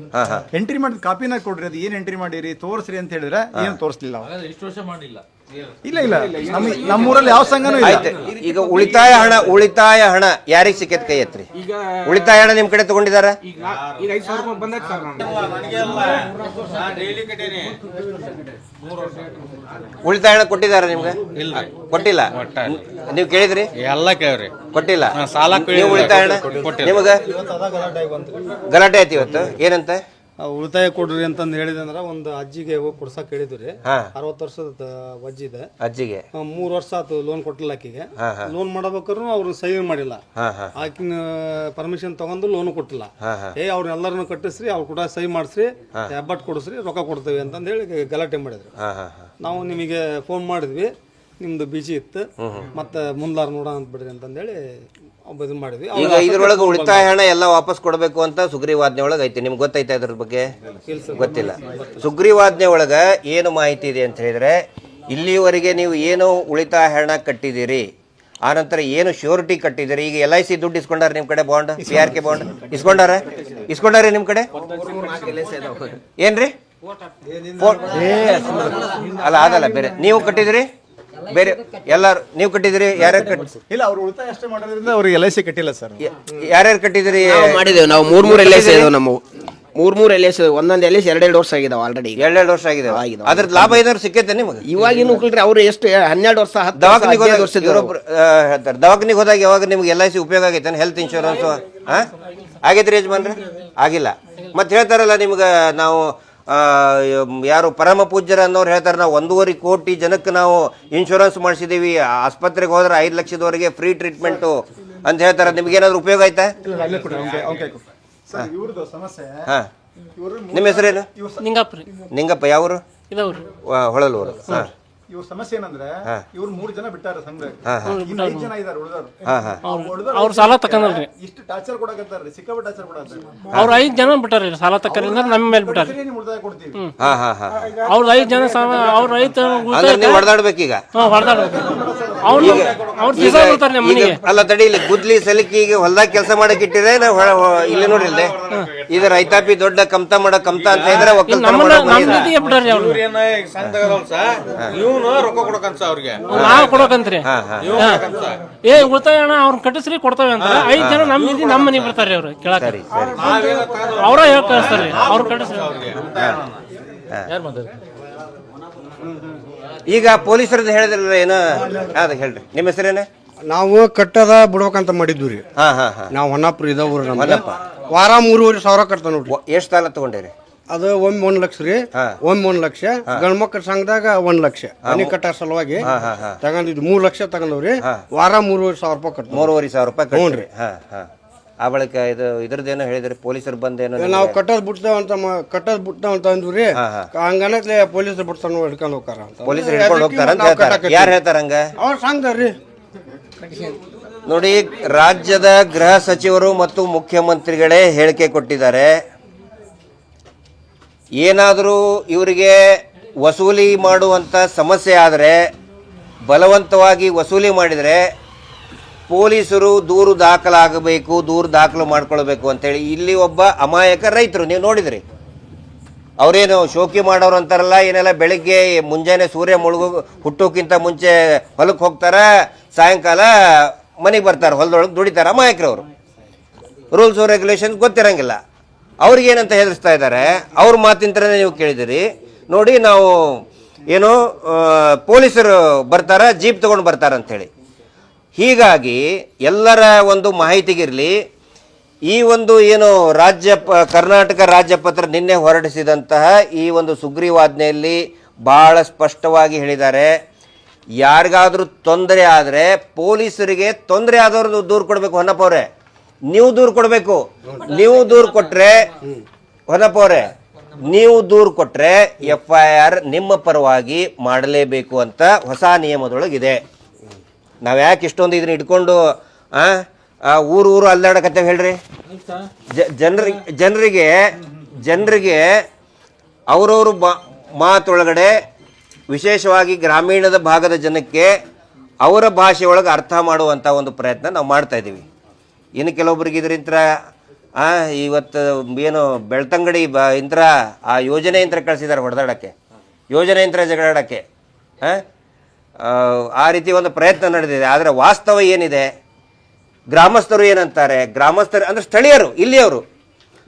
ಎಂಟ್ರಿ ಮಾಡಿದ ಕಾಪಿನ ಕೊಡ್ರಿ, ಅದು ಏನ್ ಎಂಟ್ರಿ ಮಾಡಿರಿ ತೋರಿಸ್ರಿ ಅಂತ ಹೇಳಿದ್ರೆ ಏನು ತೋರಿಸ್ಲಿಲ್ಲ. ಇಷ್ಟು ವರ್ಷ ಮಾಡಿಲ್ಲ. ಇಲ್ಲ ನಮ್ಮೂರಲ್ಲಿ ಯಾವ ಸಂಘನೂ ಇಲ್ಲ. ಈಗ ಉಳಿತಾಯ ಹಣ ಯಾರಿಗೆ ಸಿಕ್ಕತ್ ಕೈ ಎತ್ರಿ? ಉಳಿತಾಯ ಹಣ ನಿಮ್ ಕಡೆ ತಗೊಂಡಿದಾರ? ಈಗ 5,000 ರೂಪಾಯಿ ಬಂದೈತೆ ಸರ್. ಉಳಿತಾಯ ಹಣ ಕೊಟ್ಟಿದಾರ ನಿಮ್ಗೆ? ಕೊಟ್ಟಿಲ್ಲ. ನೀವು ಕೇಳಿದ್ರಿ? ಎಲ್ಲ ಕೇಳ್ರಿ, ಕೊಟ್ಟಿಲ್ಲ. ಸಾಲ ಉಳಿತಾಯ ಹಣ ನಿಮಗ ಗಲಾಟೆ ಆಯ್ತು ಇವತ್ತು. ಏನಂತ? ಉಳಿತಾಯ ಕೊಡ್ರಿ ಅಂತಂದು ಹೇಳಿದಂದ್ರ ಒಂದು ಅಜ್ಜಿಗೆ ಹೋಗಿ ಕೊಡ್ಸಕ್ ಹೇಳಿದ್ರಿ. 60 ವರ್ಷದ ಅಜ್ಜಿ ಇದೆ. ಅಜ್ಜಿಗೆ 3 ವರ್ಷ ಆತು ಲೋನ್ ಕೊಟ್ಟಿಲ್ಲ. ಆಕಿಗೆ ಲೋನ್ ಮಾಡಬೇಕಾದ್ರು ಅವ್ರು ಸಹಿ ಮಾಡಿಲ್ಲ. ಆಕಿನ ಪರ್ಮಿಷನ್ ತಗೊಂಡು ಲೋನ್ ಕೊಟ್ಟಿಲ್ಲ. ಅವ್ರನ್ನೆಲ್ಲರನ್ನು ಕಟ್ಟಿಸ್ರಿ, ಅವ್ರ ಕೂಡ ಸಹಿ ಮಾಡಿಸ್ರಿ, ಹೆಬ್ಬಟ್ ಕೊಡಿಸ್ರಿ, ರೊಕ್ಕ ಕೊಡ್ತೇವೆ ಅಂತಂದು ಹೇಳಿ ಗಲಾಟೆ ಮಾಡಿದ್ರು. ನಾವು ನಿಮಗೆ ಫೋನ್ ಮಾಡಿದ್ವಿ, ನಿಮ್ದು ಬಿಜಿ ಇತ್ತು, ಮತ್ತೆ ಮುಂದಾರ ನೋಡ ಅಂತ ಬಿಡ್ರಿ ಅಂತಂದೇಳಿ ಮಾಡಿದ್ವಿ. ಈಗ ಇದ್ರೊಳಗೆ ಉಳಿತಾಯ ಹಣ ಎಲ್ಲ ವಾಪಸ್ ಕೊಡಬೇಕು ಅಂತ ಸುಗ್ರೀವಾಜ್ಞೆ ಒಳಗೆ ಐತಿ. ನಿಮ್ಗೆ ಗೊತ್ತೈತಾ ಇದ್ರ ಬಗ್ಗೆ? ಗೊತ್ತಿಲ್ಲ. ಸುಗ್ರೀವಾಜ್ಞೆ ಒಳಗ ಏನು ಮಾಹಿತಿ ಇದೆ ಅಂತ ಹೇಳಿದ್ರೆ, ಇಲ್ಲಿವರೆಗೆ ನೀವು ಏನು ಉಳಿತಾಯ ಹಣ ಕಟ್ಟಿದ್ದೀರಿ, ಆನಂತರ ಏನು ಶ್ಯೂರಿಟಿ ಕಟ್ಟಿದ್ದೀರಿ. ಈಗ LIC ದುಡ್ಡು ಇಸ್ಕೊಂಡಾರ ನಿಮ್ಮ ಕಡೆ? ಬಾಂಡ್, PRK ಬಾಂಡ್ ಇಸ್ಕೊಂಡಾರೆ ನಿಮ್ಮ ಕಡೆ? ಏನ್ರಿ? ಅಲ್ಲ ಅದಲ್ಲ, ಬೇರೆ ನೀವು ಕಟ್ಟಿದಿರಿ, ಬೇರೆ ಎಲ್ಲಾರು ನೀವು ಕಟ್ಟಿದಿರಿ? ಯಾರ್ಯಾರು ಇಲ್ಲ, ಅವ್ರು ಉಳಿತಾಯ ಅಷ್ಟೇ ಮಾಡೋದ್ರಿಂದ ಅವ್ರಿಗೆ LIC ಕಟ್ಟಿಲ್ಲ ಸರ್. ಯಾರ್ಯಾರು ಕಟ್ಟಿದಿರಿ? ಮಾಡಿದ್ದೇವೆ ನಾವು. 3 LIC ಇದಾವೆ ನಮ್ಮ. 3 LIC, ಒಂದೊಂದು LIC 2 ವರ್ಷ ಆಗಿದಾವೆ ಆಲ್ರೆಡಿ. 2 ವರ್ಷ ಆಗಿದೆ. ಅದ್ರದ್ದು ಲಾಭ ಏನಾದ್ರು ಸಿಕ್ಕೈತೆ ನಿಮಗೆ? ಇವಾಗಿನ ಉಳ್ರಿ ಅವ್ರು ಎಷ್ಟು 12 ವರ್ಷ ದವಾಖಾನಿಗೆ ಹೋದಾಗ ಯಾವಾಗ ನಿಮ್ಗೆ LIC ಉಪಯೋಗ ಆಗೈತೆ? ಹೆಲ್ತ್ ಇನ್ಶೂರೆನ್ಸ್ ಆಗೈತ್ರಿ ಯಜಮಾನ್ರಿ? ಆಗಿಲ್ಲ. ಮತ್ತೆ ಹೇಳ್ತಾರಲ್ಲ ನಿಮ್ಗೆ, ನಾವು ಯಾರು ಪರಮ ಪೂಜ್ಯರ ಅನ್ನೋರು ಹೇಳ್ತಾರೆ, ನಾವು 1.5 ಕೋಟಿ ಜನಕ್ಕೆ ನಾವು ಇನ್ಶೂರೆನ್ಸ್ ಮಾಡಿಸಿದೀವಿ, ಆಸ್ಪತ್ರೆಗೆ ಹೋದ್ರೆ 5 ಲಕ್ಷದವರೆಗೆ ಫ್ರೀ ಟ್ರೀಟ್ಮೆಂಟು ಅಂತ ಹೇಳ್ತಾರೆ. ನಿಮ್ಗೇನಾದ್ರು ಉಪಯೋಗ ಆಯ್ತಾ? ನಿಮ್ಮ ಹೆಸರೇನು? ನಿಂಗಪ್ಪ. ಯಾವರು? ಹೊಳಲೂರು. ಇವ್ರ ಸಮಸ್ಯೆ ಏನಂದ್ರೆ, ಇವ್ರು 3 ಜನ ಬಿಟ್ಟಾರ ಸಂಘ, 5 ಜನ ಇದಾರೆ ಉಳಿದವರು. ಅವ್ರು ಸಾಲ ತಕೊಂಡ್ರಿ, ಇಷ್ಟು ಟಾರ್ಚರ್ ಕೊಡಕತ್ತಾರ್ರಿ, ಸಿಕ್ಕಾಪಟ್ಟೆ ಟಾರ್ಚರ್ ಕೊಡತ್ತಾರ. ಅವ್ರು 5 ಜನ ಬಿಟ್ಟಾರಿ ಸಾಲ ತಕೊಂಡ್ರೆ ನಮ್ಮ ಮೇಲೆ ಬಿಟ್ಟಾರಿ. ಉಳಿತಾಯ ಕೊಡ್ತೀವಿ. ಅವ್ರ 5 ಜನ ಸಾಲ, ಅವ್ರ 5 ನೀವು ಹೊಡೆದಾಡ್ಬೇಕೀಗ. ಅಲ್ಲ ತಡಿ, ಇಲ್ಲಿ ಗುದ್ಲಿ ಸಲಿಕಿಗೆ ಹೊಲ್ದಾಗ ಕೆಲಸ ಮಾಡಕ್ ಇಟ್ಟಿದ್ರೆ ಇಲ್ಲಿ ನೋಡಿ, ಇಲ್ಲದೆ ಇದು ರೈತಾಪಿ ದೊಡ್ಡ ಕಮ್ತ ಮಾಡೋ ಕಮ್ತ ಅಂತ ಹೇಳಿದ್ರೆ ಒಕ್ಕಲ್ತನ ರೊಕ್ಕ ಕೊಡಕಂತ ಅವ್ರಿಗೆ ನಾವು ಕೊಡಕಂತ್ರಿ. ಉಳಿತಾಯ ಹಣ ಅವ್ರನ್ನ ಕಟ್ಟಿಸ್ರಿ ಕೊಡ್ತಾವೆ ಅಂತ 5 ಜನ ನಮ್ಮ ಮನೆಗೆ ಬರ್ತಾರ್ರಿ. ಅವ್ರು ಕೇಳಕ್ ಅವ್ರ ಹೇಳಿ ಕಳಿಸ್ತಾರ್ರಿ, ಅವ್ರು ಕಟ್ಟಿಸ್ರಿ. ಈಗ ಪೊಲೀಸರದ್ದು ಹೇಳಿದ್ರಲ್ಲ ಏನೋ, ಅದ ಹೇಳ್ರಿ. ನಿಮ್ಮ ಹೆಸರೇನ? ನಾವು ಕಟ್ಟದ ಬಿಡ್ಬೇಕಂತ ಮಾಡಿದ್ವಿ ರೀ. ನಾವು ಹೊನ್ನಾಪುರ ಇದಾವ್ರಿ. ನಮ್ಮ ವಾರ 3,500 ಕಟ್ತಾನ ನೋಡ್ರಿ. ಎಷ್ಟು ಸಾಲ ತಗೊಂಡಿರಿ? ಅದು ಒಮ್ಮೆ 1 ಲಕ್ಷ ರೀ, ಒಮ್ಮೆ 1 ಲಕ್ಷ. ಗಂಡ್ಮಕ್ಳ ಸಂಘದಾಗ 1 ಲಕ್ಷ ಮನೆ ಕಟ್ಟ ಸಲುವಾಗಿ ತಗೊಂಡಿದ್ದು. 3 ಲಕ್ಷ ತಗೊಂಡವ್ರಿ. ವಾರ 3,500 ರೂಪಾಯಿ ಕಟ್ಟ. 3,500 ರೂಪಾಯಿ. ಆ ಬಳಿಕ ಇದ್ರದ್ದೇನೋ ಹೇಳಿದ್ರಿ ಪೊಲೀಸರು ಬಂದೇನೋ ನಾವು ಕಟ್ಟೋದು ಬಿಡ್ತಾವ ಅಂತ ಅಂದ್ರಿ ಹಂಗನತ್ಲೆ ಪೊಲೀಸರು ಬಿಡ್ತಾನ ಹಿಡ್ಕೊಂಡು ಹೋಗ್ತಾರ ಅಂತ ಪೊಲೀಸರು ಹಿಡ್ಕೊಂಡು ಹೋಗ್ತಾರ ಅಂತ ಹೇಳ್ತಾರೆ. ಯಾರು ಹೇಳ್ತಾರ ಹಂಗ? ಅವ್ರು ಸಂಗ್ತಾರ್ರಿ. ನೋಡಿ, ರಾಜ್ಯದ ಗೃಹ ಸಚಿವರು ಮತ್ತು ಮುಖ್ಯಮಂತ್ರಿಗಳೇ ಹೇಳಿಕೆ ಕೊಟ್ಟಿದ್ದಾರೆ. ಏನಾದರೂ ಇವರಿಗೆ ವಸೂಲಿ ಮಾಡುವಂಥ ಸಮಸ್ಯೆ ಆದರೆ, ಬಲವಂತವಾಗಿ ವಸೂಲಿ ಮಾಡಿದರೆ ಪೊಲೀಸರು ದೂರು ದಾಖಲಾಗಬೇಕು, ದೂರು ದಾಖಲು ಮಾಡ್ಕೊಳ್ಬೇಕು ಅಂತೇಳಿ. ಇಲ್ಲಿ ಒಬ್ಬ ಅಮಾಯಕ ರೈತರು, ನೀವು ನೋಡಿದ್ರಿ, ಅವರೇನು ಶೋಕಿ ಮಾಡೋರು ಅಂತಾರಲ್ಲ, ಏನೆಲ್ಲ ಬೆಳಿಗ್ಗೆ ಮುಂಜಾನೆ ಸೂರ್ಯ ಹುಟ್ಟೋಕ್ಕಿಂತ ಮುಂಚೆ ಹೊಲಕ್ಕೆ ಹೋಗ್ತಾರೆ, ಸಾಯಂಕಾಲ ಮನೆಗೆ ಬರ್ತಾರೆ, ಹೊಲದೊಳಗೆ ದುಡಿತಾರೆ. ಅಮಾಯಕರವರು, ರೂಲ್ಸ್ ರೆಗ್ಯುಲೇಷನ್ಸ್ ಗೊತ್ತಿರಂಗಿಲ್ಲ. ಅವ್ರಿಗೇನಂತ ಹೆದರಿಸ್ತಾ ಇದ್ದಾರೆ, ಅವ್ರ ಮಾತಿಂತರೇ ನೀವು ಕೇಳಿದಿರಿ. ನೋಡಿ, ನಾವು ಏನು ಪೊಲೀಸರು ಬರ್ತಾರ, ಜೀಪ್ ತೊಗೊಂಡು ಬರ್ತಾರೆ ಅಂಥೇಳಿ. ಹೀಗಾಗಿ ಎಲ್ಲರ ಒಂದು ಮಾಹಿತಿಗಿರಲಿ, ಈ ಒಂದು ಏನು ಕರ್ನಾಟಕ ರಾಜ್ಯಪತ್ರ ನಿನ್ನೆ ಹೊರಡಿಸಿದಂತಹ ಈ ಒಂದು ಸುಗ್ರೀವಾಜ್ಞೆಯಲ್ಲಿ ಭಾಳ ಸ್ಪಷ್ಟವಾಗಿ ಹೇಳಿದ್ದಾರೆ, ಯಾರಿಗಾದರೂ ತೊಂದರೆ ಆದರೆ ಪೊಲೀಸರಿಗೆ ತೊಂದರೆ ಆದವ್ರದ್ದು ದೂರು ಕೊಡಬೇಕು. ಹೊನ್ನಪ್ಪ ಅವರೇ, ನೀವು ದೂರು ಕೊಡಬೇಕು. ನೀವು ದೂರು ಕೊಟ್ಟರೆ, ಹೊನ್ನಪ್ಪ ಅವರೇ, ನೀವು ದೂರು ಕೊಟ್ಟರೆ FIR ನಿಮ್ಮ ಪರವಾಗಿ ಮಾಡಲೇಬೇಕು ಅಂತ ಹೊಸ ನಿಯಮದೊಳಗಿದೆ. ನಾವು ಯಾಕೆ ಇಷ್ಟೊಂದು ಇದನ್ನ ಇಟ್ಕೊಂಡು ಊರು ಅಲ್ಲಾಡಕತ್ತೇವೆ ಹೇಳ್ರಿ? ಜನರಿಗೆ ಅವರವರು ಮಾತೊಳಗಡೆ, ವಿಶೇಷವಾಗಿ ಗ್ರಾಮೀಣದ ಭಾಗದ ಜನಕ್ಕೆ ಅವರ ಭಾಷೆಯೊಳಗೆ ಅರ್ಥ ಮಾಡುವಂಥ ಒಂದು ಪ್ರಯತ್ನ ನಾವು ಮಾಡ್ತಾ ಇದ್ದೀವಿ. ಇನ್ನು ಕೆಲವೊಬ್ರಿಗೆ ಇದರಿಂದ ಇವತ್ತು ಏನು ಬೆಳ್ತಂಗಡಿ ಇಂತ್ರ ಆ ಯೋಜನೆ ಇಂತ್ರ ಕಳಿಸಿದ್ದಾರೆ ಹೊಡೆದಾಡೋಕ್ಕೆ, ಯೋಜನೆ ಇಂತ್ರ ಜಗಳಾಡೋಕ್ಕೆ. ಆ ರೀತಿ ಒಂದು ಪ್ರಯತ್ನ ನಡೆದಿದೆ. ಆದರೆ ವಾಸ್ತವ ಏನಿದೆ, ಗ್ರಾಮಸ್ಥರು ಏನಂತಾರೆ, ಗ್ರಾಮಸ್ಥರು ಅಂದರೆ ಸ್ಥಳೀಯರು, ಇಲ್ಲಿಯವರು.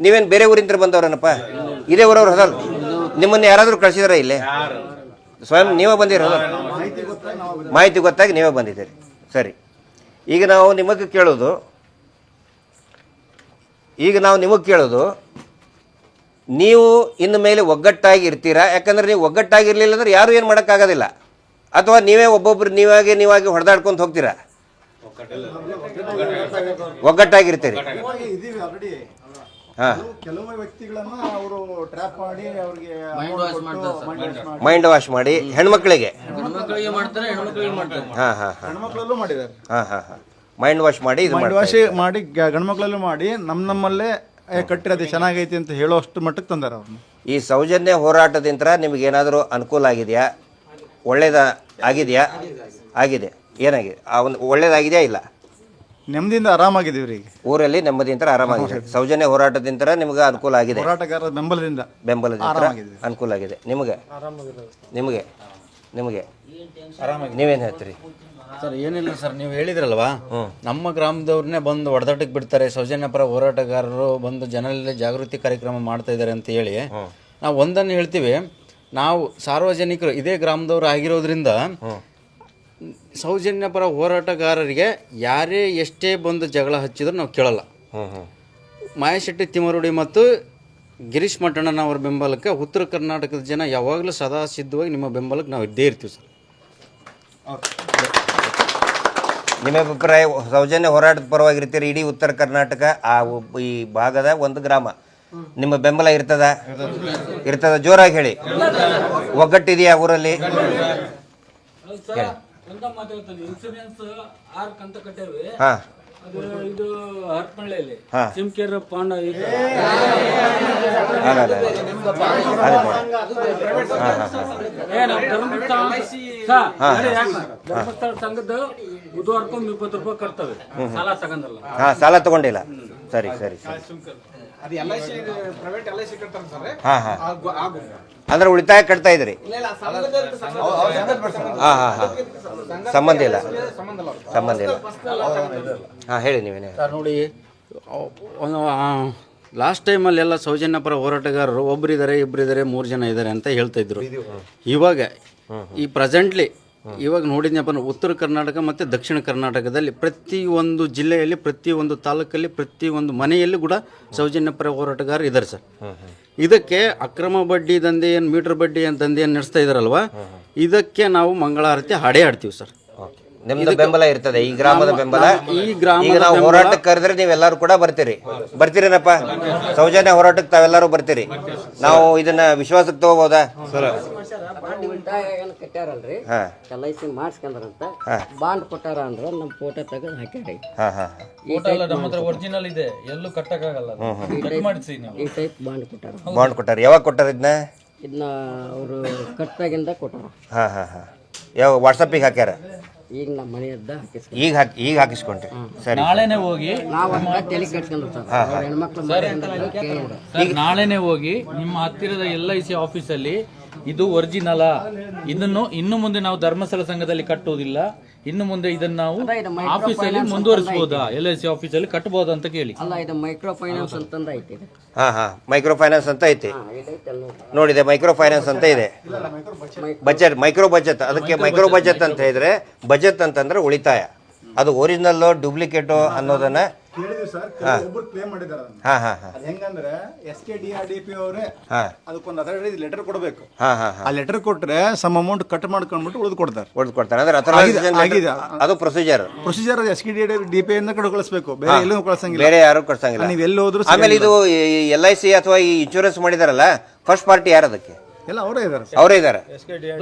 ನೀವೇನು ಬೇರೆ ಊರಿಂತ ಬಂದವ್ರನಪ್ಪ? ಇದೇ ಊರವ್ರು ಅದಲ್ಲ? ನಿಮ್ಮನ್ನು ಯಾರಾದರೂ ಕಳಿಸಿದಾರ ಇಲ್ಲಿ? ಸ್ವಯಂ ನೀವೇ ಬಂದಿರೋದು? ಮಾಹಿತಿ ಗೊತ್ತಾಗಿ ನೀವೇ ಬಂದಿದ್ದೀರಿ. ಸರಿ, ಈಗ ನಾವು ನಿಮಗೆ ಕೇಳೋದು ನೀವು ಇನ್ನು ಮೇಲೆ ಒಗ್ಗಟ್ಟಾಗಿ ಇರ್ತೀರಾ? ಯಾಕಂದ್ರೆ ನೀವು ಒಗ್ಗಟ್ಟಾಗಿರ್ಲಿಲ್ಲ ಅಂದ್ರೆ ಯಾರು ಏನು ಮಾಡೋಕ್ಕಾಗೋದಿಲ್ಲ. ಅಥವಾ ನೀವೇ ಒಬ್ಬೊಬ್ರು ನೀವಾಗಿ ಹೊಡೆದಾಡ್ಕೊಂತ ಹೋಗ್ತೀರಾ? ಒಗ್ಗಟ್ಟಾಗಿರ್ತೀರಿ. ಕೆಲವು ವ್ಯಕ್ತಿಗಳನ್ನ ಅವರು ಟ್ರ್ಯಾಪ್ ಮಾಡಿ ಅವರಿಗೆ ಮೈಂಡ್ ವಾಶ್ ಮಾಡಿ ಹೆಣ್ಮಕ್ಳಿಗೆ ಹೆಣ್ಮಕ್ಳಲ್ಲೂ ಮಾಡಿದ್ದಾರೆ. ಮೈಂಡ್ ವಾಶ್ ಮಾಡಿ ಮೈಂಡ್ ವಾಶ್ ಮಾಡಿ ಗಂಡ್ಮಕ್ಳಲ್ಲೂ ಮಾಡಿ ನಮ್ಮಲ್ಲೇ ಕಟ್ಟಿರೋದು ಚೆನ್ನಾಗೈತಿ ಅಂತ ಹೇಳೋಷ್ಟು ಮಟ್ಟಕ್ಕೆ ತಂದಾರ ಅವ್ರನ್ನ. ಈ ಸೌಜನ್ಯ ಹೋರಾಟದಿಂದ ನಿಮಗೇನಾದರೂ ಅನುಕೂಲ ಆಗಿದೆಯಾ? ಆಗಿದೆ. ಏನಾಗಿದೆ? ಒಂದು ಒಳ್ಳೇದಾಗಿದೆಯಾ? ಇಲ್ಲ, ನೆಮ್ಮದಿಯಿಂದ ಆರಾಮಾಗಿದ್ದೀವಿ ಈಗ ಊರಲ್ಲಿ, ನೆಮ್ಮದಿಯಿಂದ ಆರಾಮಾಗಿದೆ. ಸೌಜನ್ಯ ಹೋರಾಟದಿಂದ ನಿಮ್ಗೆ ಅನುಕೂಲ ಆಗಿದೆ, ಹೋರಾಟಗಾರರ ಬೆಂಬಲದಿಂದ ಅನುಕೂಲ ಆಗಿದೆ. ನಿಮಗೆ ನೀವೇನು ಹೇಳ್ತೀರಿ ಸರ್? ಏನಿಲ್ಲ ಸರ್, ನೀವು ಹೇಳಿದ್ರಲ್ವಾ, ನಮ್ಮ ಗ್ರಾಮದವ್ರನ್ನೇ ಬಂದು ಹೊಡೆದಾಟಕ್ಕೆ ಬಿಡ್ತಾರೆ, ಸೌಜನ್ಯ ಪರ ಹೋರಾಟಗಾರರು ಬಂದು ಜನರಲ್ಲಿ ಜಾಗೃತಿ ಕಾರ್ಯಕ್ರಮ ಮಾಡ್ತಾ ಇದ್ದಾರೆ ಅಂತ ಹೇಳಿ ನಾವು ಒಂದನ್ನು ಹೇಳ್ತೀವಿ. ನಾವು ಸಾರ್ವಜನಿಕರು ಇದೇ ಗ್ರಾಮದವ್ರು ಆಗಿರೋದ್ರಿಂದ ಸೌಜನ್ಯ ಪರ ಹೋರಾಟಗಾರರಿಗೆ ಯಾರೇ ಎಷ್ಟೇ ಬಂದು ಜಗಳ ಹಚ್ಚಿದ್ರು ನಾವು ಕೇಳಲ್ಲ. ಮಾಯಶೆಟ್ಟಿ ತಿಮ್ಮರುಡಿ ಮತ್ತು ಗಿರೀಶ್ ಮಠಣ್ಣನವರ ಬೆಂಬಲಕ್ಕೆ ಉತ್ತರ ಕರ್ನಾಟಕದ ಜನ ಯಾವಾಗಲೂ ಸದಾ ಸಿದ್ಧವಾಗಿ ನಿಮ್ಮ ಬೆಂಬಲಕ್ಕೆ ನಾವು ಇದ್ದೇ ಇರ್ತೀವಿ ಸರ್. ನಿಮ್ಮ ಅಭಿಪ್ರಾಯ, ಸೌಜನ್ಯ ಹೋರಾಟದ ಪರವಾಗಿರ್ತೀರಿ ಇಡೀ ಉತ್ತರ ಕರ್ನಾಟಕ ಈ ಭಾಗದ ಒಂದು ಗ್ರಾಮ, ನಿಮ್ಮ ಬೆಂಬಲ ಇರ್ತದ? ಜೋರಾಗಿ ಹೇಳಿ. ಒಗ್ಗಟ್ಟಿದೆಯಾ ಊರಲ್ಲಿ? ಹಾಂ, ಇದು ಹರಪಳ್ಳಿಯಲ್ಲಿ ಚಿಮ್ಕೇರ ಪಾಂಡ ಧರ್ಮಸ್ಥಳ ಸಂಘದ ಬುಧವಾರಕ್ಕೊಮ್ಮೆ 20 ರೂಪಾಯಿ ಕಟ್ತವೆ, ಸಾಲ ತಗೊಂಡಲ್ಲ. ಸಾಲ ತಗೊಂಡಿಲ್ಲ. ಸರಿ. ಅಂದ್ರೆ ಉಳಿತಾಯ ಕಟ್ತಾ ಇದ್ರಿ? ಸಂಬಂಧ ಇಲ್ಲ. ಹೇಳಿ ನೀವೇನೆ. ನೋಡಿ, ಲಾಸ್ಟ್ ಟೈಮಲ್ಲೆಲ್ಲ ಸೌಜನ್ಯ ಪರ ಹೋರಾಟಗಾರರು ಒಬ್ಬರಿದ್ದಾರೆ, ಇಬ್ಬರಿದ್ದಾರೆ, 3 ಜನ ಇದ್ದಾರೆ ಅಂತ ಹೇಳ್ತಾ ಇದ್ರು. ಇವಾಗ ಈ ಪ್ರೆಸೆಂಟ್ಲಿ ಇವಾಗ ನೋಡಿದ್ನಪ್ಪ, ಉತ್ತರ ಕರ್ನಾಟಕ ಮತ್ತು ದಕ್ಷಿಣ ಕರ್ನಾಟಕದಲ್ಲಿ ಪ್ರತಿಯೊಂದು ಜಿಲ್ಲೆಯಲ್ಲಿ, ಪ್ರತಿಯೊಂದು ತಾಲೂಕಲ್ಲಿ, ಪ್ರತಿಯೊಂದು ಮನೆಯಲ್ಲಿ ಕೂಡ ಸೌಜನ್ಯ ಪರ ಹೋರಾಟಗಾರರು ಇದ್ದಾರೆ ಸರ್. ಇದಕ್ಕೆ ಅಕ್ರಮ ಬಡ್ಡಿ ದಂಧೆ ಮೀಟರ್ ಬಡ್ಡಿ ದಂಧೆಯನ್ನು ನಡೆಸ್ತಾ ಇದ್ದಾರಲ್ವ, ಇದಕ್ಕೆ ನಾವು ಮಂಗಳಾರತಿ ಹಾಡೇ ಹಾಡ್ತೀವಿ ಸರ್. ನಿಮ್ದು ಬೆಂಬಲ ಇರ್ತದೆ, ಈ ಗ್ರಾಮದ ಬೆಂಬಲ. ಈ ಗ್ರಾಮದ ಈಗ ನಾವು ಹೋರಾಟಕ್ಕೆ ಕರೆದ್ರೆ ನೀವೆಲ್ಲರೂ ಕೂಡ ಬರ್ತೀರೇನಪ್ಪ? ಸೌಜನ್ಯ ಹೋರಾಟಕ್ಕೆ ತಾವೆಲ್ಲರೂ ಬರ್ತೀರಿ? ನಾವು ಇದನ್ನ ವಿಶ್ವಾಸಕ್ಕೆ ತಗೋಬಹುದಾ? ಉಳಿತಾಯ ಏನು ಕಟ್ಟಾರಲ್ರಿ, LIC ಮಾಡಿಸ್ಕೊಂಡ್ರಂತ ಬಾಂಡ್ ಕೊಟ್ಟಾರ ಅಂದ್ರೆ ನಮ್ಮ ಫೋಟೋ ತೆಗೆದು ಹಾಕ್ಯಾರಿ. ನಮ್ಮ ಹತ್ರ ಒರಿಜಿನಲ್ ಇದೆ, ಎಲ್ಲೂ ಕಟ್ಟಕ್ಕಾಗಲ್ಲ. ಈ ಟೈಪ್ ಬಾಂಡ್ ಕೊಟ್ಟಾರ. ಬಾಂಡ್ ಕೊಟ್ಟಾರ. ಯಾವಾಗ ಕೊಟ್ಟಾರ ಇದನ್ನ ಅವರು ಕಟ್ಟಾಗಿಂದ ಕೊಟ್ಟಾರ. ಯಾವ ವಾಟ್ಸಪ್ಪಿಗೆ ಹಾಕ್ಯಾರ? ಈಗ ನಮ್ಮ ಮನೆಯದ್ದ ಹಾಕಿಸ್ಕೊಂಡು ಈಗ ಹಾಕಿಸ್ಕೊಂಡ್ರಿ. ಸರಿ, ನಾಳೆನೆ ಹೋಗಿ ನಾವು ತಲೆ ಕೆಡ್ಸ್ಕೊಂಡಿರ್ತಾರೆ ಹೆಣ್ಮಕ್ಳು ನಾಳೆನೆ ಹೋಗಿ ನಿಮ್ಮ ಹತ್ತಿರದ LIC ಆಫೀಸಲ್ಲಿ ಇದು ಒರಿಜಿನಲ್, ಇದನ್ನು ಇನ್ನು ಮುಂದೆ ನಾವು ಧರ್ಮಸ್ಥಳ ಸಂಘದಲ್ಲಿ ಕಟ್ಟುವುದಿಲ್ಲ, ಇನ್ನು ಮುಂದೆ ಇದನ್ನ ನಾವು ಆಫೀಸಲ್ಲಿ ಮುಂದುವರಿಸಬಹುದಾ, LIC ಆಫೀಸಲ್ಲಿ ಕಟ್ಟಬಹುದು ಅಂತ ಕೇಳಿ. ಅಲ್ಲ, ಇದು ಮೈಕ್ರೋ ಫೈನಾನ್ಸ್ ಅಂತಂದ ಐತಿ. ಮೈಕ್ರೋ ಫೈನಾನ್ಸ್ ಅಂತ ಐತಿ. ನೋಡಿದೆ, ಮೈಕ್ರೋ ಫೈನಾನ್ಸ್ ಅಂತ ಇದೆ. Budget, micro budget. ಅದಕ್ಕೆ ಮೈಕ್ರೋ ಬಜೆಟ್ ಅಂತ ಹೇಳಿದ್ರೆ, ಬಜೆಟ್ ಅಂತಂದ್ರೆ ಉಳಿತಾಯ. ಅದು ಒರಿಜಿನಲ್ ಡೂಪ್ಲಿಕೇಟು ಅನ್ನೋದನ್ನ ಕೇಳಿದ್ವಿ ಸರ್, ಒಬ್ರು ಕ್ಲೇಮ್ ಮಾಡಿದಾರೆ. ಅದು ಹೆಂಗಂದ್ರೆ SKDRDP ಅವರೇ ಅದಕ್ಕೊಂದು ಅಥಾರಿಟಿ ಲೆಟರ್ ಕೊಡಬೇಕು. ಆ ಲೆಟರ್ ಕೊಟ್ರೆ ಸಮ್ ಅಮೌಂಟ್ ಕಟ್ ಮಾಡ್ಕೊಂಡ್ಬಿಟ್ಟು ಉಳಿದು ಕೊಡ್ತಾರೆ. ಅಂದ್ರೆ ಅದು ಪ್ರೊಸೀಜರ್ SKDRDP ಇಂದ ಕಳಿಸ್ಬೇಕು, ಬೇರೆ ಎಲ್ಲೂ ಕಳ್ಸಂಗಿಲ್ಲ, ಬೇರೆ ಯಾರು ಕಳ್ಸಂಗಿಲ್ಲ. ನೀವು ಎಲ್ಲಿ ಹೋದ್ರು. ಆಮೇಲೆ ಇದು LIC ಅಥವಾ ಈ ಇನ್ಶೂರೆನ್ಸ್ ಮಾಡಿದಾರಲ್ಲ, ಫಸ್ಟ್ ಪಾರ್ಟಿ ಯಾರು? ಅದಕ್ಕೆ ಎಲ್ಲ ಅವರೇ ಇದ್ದಾರೆ. ಅವರೇ ಇದ್ದಾರೆ.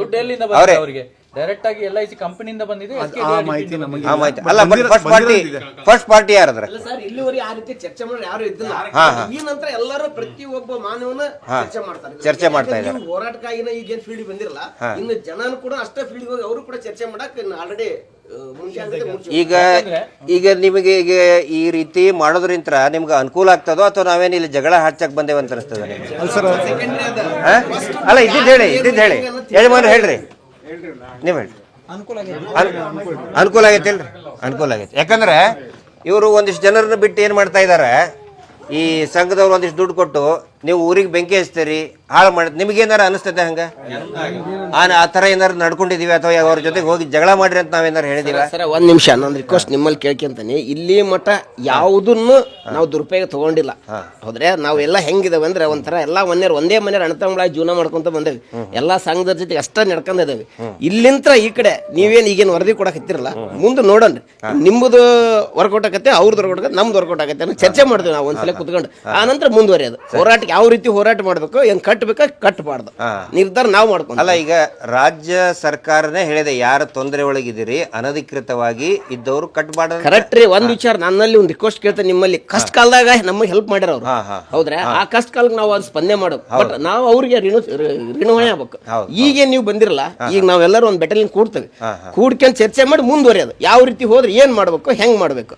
ದುಡ್ಡು ಎಲ್ಲಿಂದ ಬಂದಿದೆ ಅವರಿಗೆ? ಡೈರೆಕ್ಟ್ ಆಗಿ LIC ಕಂಪನಿಯಿಂದ ಬಂದಿದೆ. ಅಲ್ಲ, ಫಸ್ಟ್ ಪಾರ್ಟಿ ಯಾರದ್ರ? ಸರ್, ಇಲ್ಲಿವರೆಗೆ ಆ ರೀತಿ ಚರ್ಚೆ ಮಾಡಿ ಯಾರು ಇದ್ದಿಲ್ಲ. ಈ ನಂತರ ಎಲ್ಲರೂ ಪ್ರತಿಯೊಬ್ಬ ಮಾನವನ ಚರ್ಚೆ ಮಾಡ್ತಾ ಇದ್ದಾರೆ. ಹೋರಾಟಕ್ಕಾಗಿನ ಈಗೇನ್ ಫೀಲ್ಡ್ ಬಂದಿರಲ್ಲ, ಇನ್ನು ಜನನು ಕೂಡ ಅಷ್ಟೇ ಫೀಲ್ಡ್ ಹೋಗಿ ಅವರು ಕೂಡ ಚರ್ಚೆ ಮಾಡಕ್ ಆಲ್ರೆಡಿ ಈಗ ನಿಮಗೆ ಈಗ ಈ ರೀತಿ ಮಾಡೋದ್ರಿಂತ ನಿಮ್ಗೆ ಅನುಕೂಲ ಆಗ್ತದೋ ಅಥವಾ ನಾವೇನು ಇಲ್ಲಿ ಜಗಳ ಹಚ್ಚಕ್ ಬಂದೇವ ಅಂತ ಅನಿಸ್ತದ? ಅಲ್ಲ, ಇದ್ದಿದ್ದು ಹೇಳಿ ಯಜಮಾನ್ರು ಹೇಳ್ರಿ, ನೀವು ಹೇಳ್ರಿ. ಅನುಕೂಲ ಆಗೈತೆ ಇಲ್ರಿ? ಅನುಕೂಲ ಆಗೈತೆ. ಯಾಕಂದ್ರೆ ಇವರು ಒಂದಿಷ್ಟು ಜನರನ್ನ ಬಿಟ್ಟು ಏನು ಮಾಡ್ತಾ ಇದ್ದಾರೆ, ಈ ಸಂಘದವ್ರು ಒಂದಿಷ್ಟು ದುಡ್ಡು ಕೊಟ್ಟು ನೀವು ಊರಿಗೆ ಬೆಂಕಿ ಹಚ್ತೀರಿ, ಹಾಳು ಮಾಡಿ. ನಿಮಗೇನಾರ ಅನಿಸ್ತದೆ ಹಂಗ? ಆ ಥರ ಏನಾರು ನಡ್ಕೊಂಡಿದೀವಿ ಅಥವಾ ಅವ್ರ ಜೊತೆಗೆ ಹೋಗಿ ಜಗಳ ಮಾಡ್ರಿ ಅಂತ ನಾವೇನಾರು ಹೇಳಿದೀವಿ? ಸರ್, ಒಂದ್ ನಿಮಿಷ ನಾನು ರಿಕ್ವೆಸ್ಟ್ ನಿಮ್ಮಲ್ಲಿ ಕೇಳ್ಕೊಂತಾನೆ. ಇಲ್ಲಿ ಮಠ ಯಾವುದನ್ನು ನಾವು ದುರುಪಯೋಗ ತಗೊಂಡಿಲ್ಲ. ಹೌದ್ರೆ, ನಾವು ಎಲ್ಲ ಹೆಂಗಿದಾವೆ ಅಂದ್ರೆ ಒಂಥರ ಎಲ್ಲ ಒಂದೇ ಮನೆಯವ್ರ ಅಣ್ಣತಂಗಳಾಗಿ ಜೀವನ ಮಾಡ್ಕೊಂತ ಬಂದೇವಿ. ಎಲ್ಲಾ ಸಂಘದ ಜೊತೆಗೆ ಅಷ್ಟ ನಡ್ಕೊಂಡಿದ್ದೇವೆ. ಇಲ್ಲಿಂತ್ರ ಈ ಕಡೆ ನೀವೇನು ಈಗೇನು ವರದಿ ಕೊಡಕತ್ತಿರಲ್ಲ, ಮುಂದೆ ನೋಡೋಣ. ನಿಮ್ಮದು ವರ್ಕೌಟ್ ಆಗತ್ತೆ, ಅವ್ರದ್ದು ವರ್ಕೌಟ್ ಆಗತ್ತೆ, ನಮ್ದು ವರ್ಕೌಟ್ ಆಗತ್ತೆ, ಚರ್ಚೆ ಮಾಡ್ತೀವಿ ನಾವು ಒಂದ್ಸಲ ಕುತ್ಕೊಂಡು. ಆ ನಂತರ ಮುಂದುವರಿಯೋದು ಹೋರಾಟ. ಯಾವ ರೀತಿ ಹೋರಾಟ ಮಾಡ್ಬೇಕು, ಹೆಂಗ್ ಕಟ್ಟಬೇಕಾ ಕಟ್ಟಬಾರ್ದು, ನಿರ್ಧಾರ ನಾವು ಮಾಡ್ಕೊಂಡು. ಅಲ್ಲ, ಈಗ ರಾಜ್ಯ ಸರ್ಕಾರನೇ ಹೇಳಿದೆ, ಯಾರ ತೊಂದರೆ ಒಳಗಿದ್ದೀರಿ ಅನಧಿಕೃತವಾಗಿ ಇದ್ದವರು ಕಟ್ಟಬಾರ್ದು. ಕರೆಕ್ಟ್ ರೀ. ಒಂದ್ ವಿಚಾರ ನನ್ನಲ್ಲಿ ಒಂದು ರಿಕ್ವೆಸ್ಟ್ ಕೇಳ್ತೇನೆ ನಿಮ್ಮಲ್ಲಿ. ಕಷ್ಟ ಕಾಲದಾಗ ನಮಗೆ ಹೆಲ್ಪ್ ಮಾಡ್ಯಾರ ಅವ್ರು, ಹೌದ್ರೆ? ಆ ಕಷ್ಟ ಕಾಲಕ್ಕೆ ನಾವು ಅದು ಸ್ಪಂದನೆ ಮಾಡೋದು, ಬಟ್ ನಾವು ಅವ್ರಿಗೆ ಋಣವಣೆ ಆಗ್ಬೇಕು. ಈಗೇನ್ ನೀವು ಬಂದಿರಲ್ಲ, ಈಗ ನಾವೆಲ್ಲರೂ ಒಂದು ಬೆಟಲಿನ್ ಕೂಡ್ತೇವೆ, ಕೂಡ್ಕೊಂಡು ಚರ್ಚೆ ಮಾಡಿ ಮುಂದುವರಿಯೋದು. ಯಾವ ರೀತಿ ಹೋದ್ರೆ ಏನ್ ಮಾಡ್ಬೇಕು, ಹೆಂಗ್ ಮಾಡ್ಬೇಕು,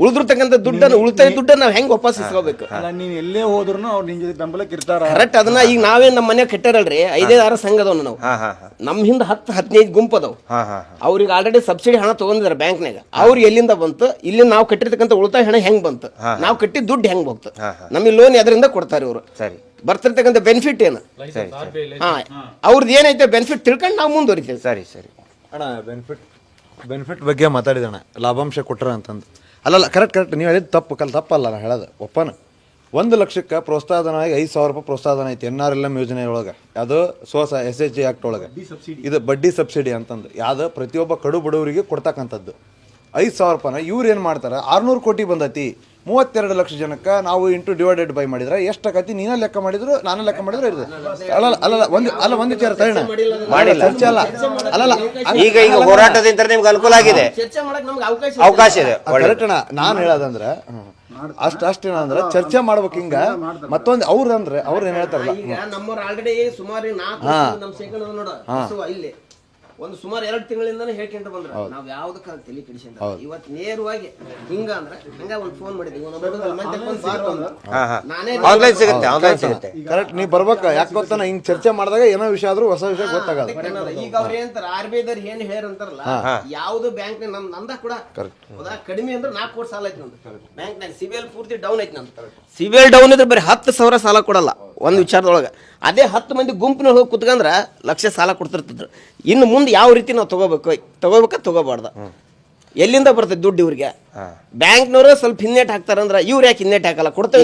ಉಳಿದಿರ್ತಕ್ಕಂಥ ದುಡ್ಡನ್ನು, ಉಳಿತಾಯ ದುಡ್ಡನ್ನು ನಾವು ಹೆಂಗ್ ವಾಪಸ್ ಇಸ್ಕೋಬೇಕು. ನೀನ್ ಎಲ್ಲೇ ಹೋದ್ರು ಅವ್ರು ನಿನ್ ಜೊತೆ ಬೆಂಬಲಕ್ಕೆ ಇರ್ತಾರ. ಕರೆಕ್ಟ್. ಅದನ್ನ ಈಗ ನಾವೇ ನಮ್ಮ ಮನೆ ಕಟ್ಟಾರಲ್ರಿ, 5-6 ಸಂಘದವ್ ನಾವು. ನಮ್ ಹಿಂದ 10-15 ಗುಂಪು ಅದಾವ್. ಅವ್ರಿಗೆ ಆಲ್ರೆಡಿ ಸಬ್ಸಿಡಿ ಹಣ ತಗೊಂಡಿದ್ದಾರೆ ಬ್ಯಾಂಕ್ನಾಗ. ಅವ್ರಿಗೆ ಎಲ್ಲಿಂದ ಬಂತು, ಇಲ್ಲಿ ನಾವು ಕಟ್ಟಿರ್ತಕ್ಕಂಥ ಉಳಿತಾಯ ಹಣ ಹೆಂಗ್ ಬಂತು, ನಾವು ಕಟ್ಟಿದ ದುಡ್ಡು ಹೆಂಗ್ ಬಂತು, ನಮಗೆ ಲೋನ್ ಎದರಿಂದ ಕೊಡ್ತಾರೆ ಇವರು, ಬರ್ತಿರ್ತಕ್ಕಂಥ ಬೆನಿಫಿಟ್ ಏನು, ಅವ್ರದ್ದು ಏನೈತೆ ಬೆನಿಫಿಟ್ ತಿಳ್ಕೊಂಡು ನಾವು ಮುಂದುವರಿತೇವೆ. ಸರಿ ಅಣ್ಣ, ಬೆನಿಫಿಟ್ ಬಗ್ಗೆ ಮಾತಾಡಿದಣ್ಣ, ಲಾಭಾಂಶ ಕೊಟ್ರ ಅಂತಂದು. ಅಲ್ಲಲ್ಲ, ಕರೆಕ್ಟ್ ನೀವು ಹೇಳಿದ ತಪ್ಪಲ್ಲ, ನಾನು ಹೇಳೋದು ಒಪ್ಪನ. 1 ಲಕ್ಷಕ್ಕೆ ಪ್ರೋತ್ಸಾಹಧನ ಆಗಿ 5,000 ರೂಪಾಯಿ ಪ್ರೋತ್ಸಾಹಧನ ಐತಿ NRLM ಯೋಜನೆ ಒಳಗೆ. ಅದು SHG ಆಕ್ಟ್ ಒಳಗೆ. ಇದು ಬಡ್ಡಿ ಸಬ್ಸಿಡಿ ಅಂತಂದು ಯಾವ್ದು ಪ್ರತಿಯೊಬ್ಬ ಕಡು ಬಡವರಿಗೆ ಕೊಡ್ತಕ್ಕಂಥದ್ದು. 5,000 ರೂಪಾಯಿನ ಇವ್ರು ಏನು ಮಾಡ್ತಾರೆ, 600 ಕೋಟಿ ಬಂದೈತಿ, 32 ಲಕ್ಷ ಜನಕ್ಕೆ ನಾವು ಡಿವೈಡೆಡ್ ಬೈ ಮಾಡಿದ್ರೆ ಎಷ್ಟಾಗತಿ? ನೀನ ಲೆಕ್ಕ ಮಾಡಿದ್ರು, ನಾನು ಲೆಕ್ಕ ಮಾಡಿದ್ರು ಇರ್ತದೆ. ಒಂದು ವಿಚಾರ ತಗೋಣ, ಚರ್ಚೆ ಅಲ್ಲ. ಈಗ ಹೋರಾಟದಿಂದ ನಿಮ್ಗೆ ಅನುಕೂಲ ಆಗಿದೆ, ಅವಕಾಶ ಇದೆ. ಕರೆಕ್ಟ್ ಅಣ್ಣ. ನಾನು ಹೇಳೋದಂದ್ರೆ ಅಷ್ಟೇನಂದ್ರೆ ಚರ್ಚೆ ಮಾಡ್ಬೇಕು. ಹಿಂಗ ಮತ್ತೊಂದು ಅವ್ರು ಏನ್ ಹೇಳ್ತಾರಲ್ಲ, ನಮ್ಮವ್ರು ಆಲ್ರೆಡಿ ಸುಮಾರು 4 ಇಲ್ಲಿ ಒಂದು ಸುಮಾರು 2 ತಿಂಗಳಿಂದಾನೆ ಹೇಳ್ಕೊಂತ ಬಂದ್ರೆ ನಾವ್ ಯಾವ್ದಕ್ಕ ತಲೆ ಕೆಡಿಸಿಲ್ಲ. ಇವತ್ತು ನೇರವಾಗಿ ಹಿಂಗ ಅಂದ್ರೆ ಹಂಗ ಒಂದು ಫೋನ್ ಮಾಡಿದ್ವಿ, ಆನ್ಲೈನ್ ಸಿಗುತ್ತೆ. ಕರೆಕ್ಟ್, ನೀವ್ ಬರ್ಬೇಕ. ಯಾಕೆ ಗೊತ್ತಾನ, ಹಿಂಗ್ ಚರ್ಚೆ ಮಾಡಿದಾಗ ಏನೋ ವಿಷಯ ಆದ್ರೂ ಹೊಸ ವಿಷಯ ಗೊತ್ತಾಗಲ್ಲ. ಈಗ ಅವ್ರ ಏನಂತಾರ, RBI ದವ್ರು ಏನ್ ಹೇಳಂತಾರಲ್ಲ, ಯಾವ್ದು ಬ್ಯಾಂಕ್ ನಂದ ಕೂಡ ಕಡಿಮೆ ಅಂದ್ರೆ 4 ಕೋಟಿ ಸಾಲ ಐತಿ ನಂದು ಬ್ಯಾಂಕ್ ನಾಗ. ಸಿಬಿಎಲ್ ಪೂರ್ತಿ ಡೌನ್ ಐತಿ ನಂದು. ಸಿಬಿಎಲ್ ಡೌನ್ ಇದ್ರೆ ಬರೀ 10,000 ಸಾಲ ಕೊಡಲ್ಲ ಒಂದು ವಿಚಾರದೊಳಗೆ. ಅದೇ 10 ಮಂದಿ ಗುಂಪಿನ ಹೋಗಿ ಕುತ್ಕಂದ್ರ ಲಕ್ಷ ಸಾಲ ಕೊಡ್ತಿರ್ತಿದ್ರು. ಇನ್ನು ಮುಂದೆ ಯಾವ ರೀತಿ ನಾವು ತಗೋಬೇಕಾ ತಗೋಬಾರ್ದ, ಎಲ್ಲಿಂದ ಬರ್ತದೆ ದುಡ್ಡು ಇವ್ರಿಗೆ? ಬ್ಯಾಂಕ್ನವರು ಸ್ವಲ್ಪ ಹಿನ್ನೆಟ್ ಹಾಕ್ತಾರಂದ್ರ ಇವ್ರು ಯಾಕೆ ಹಿನ್ನೆಟ್ ಹಾಕಲ್ಲ, ಕೊಡ್ತೇವೆ.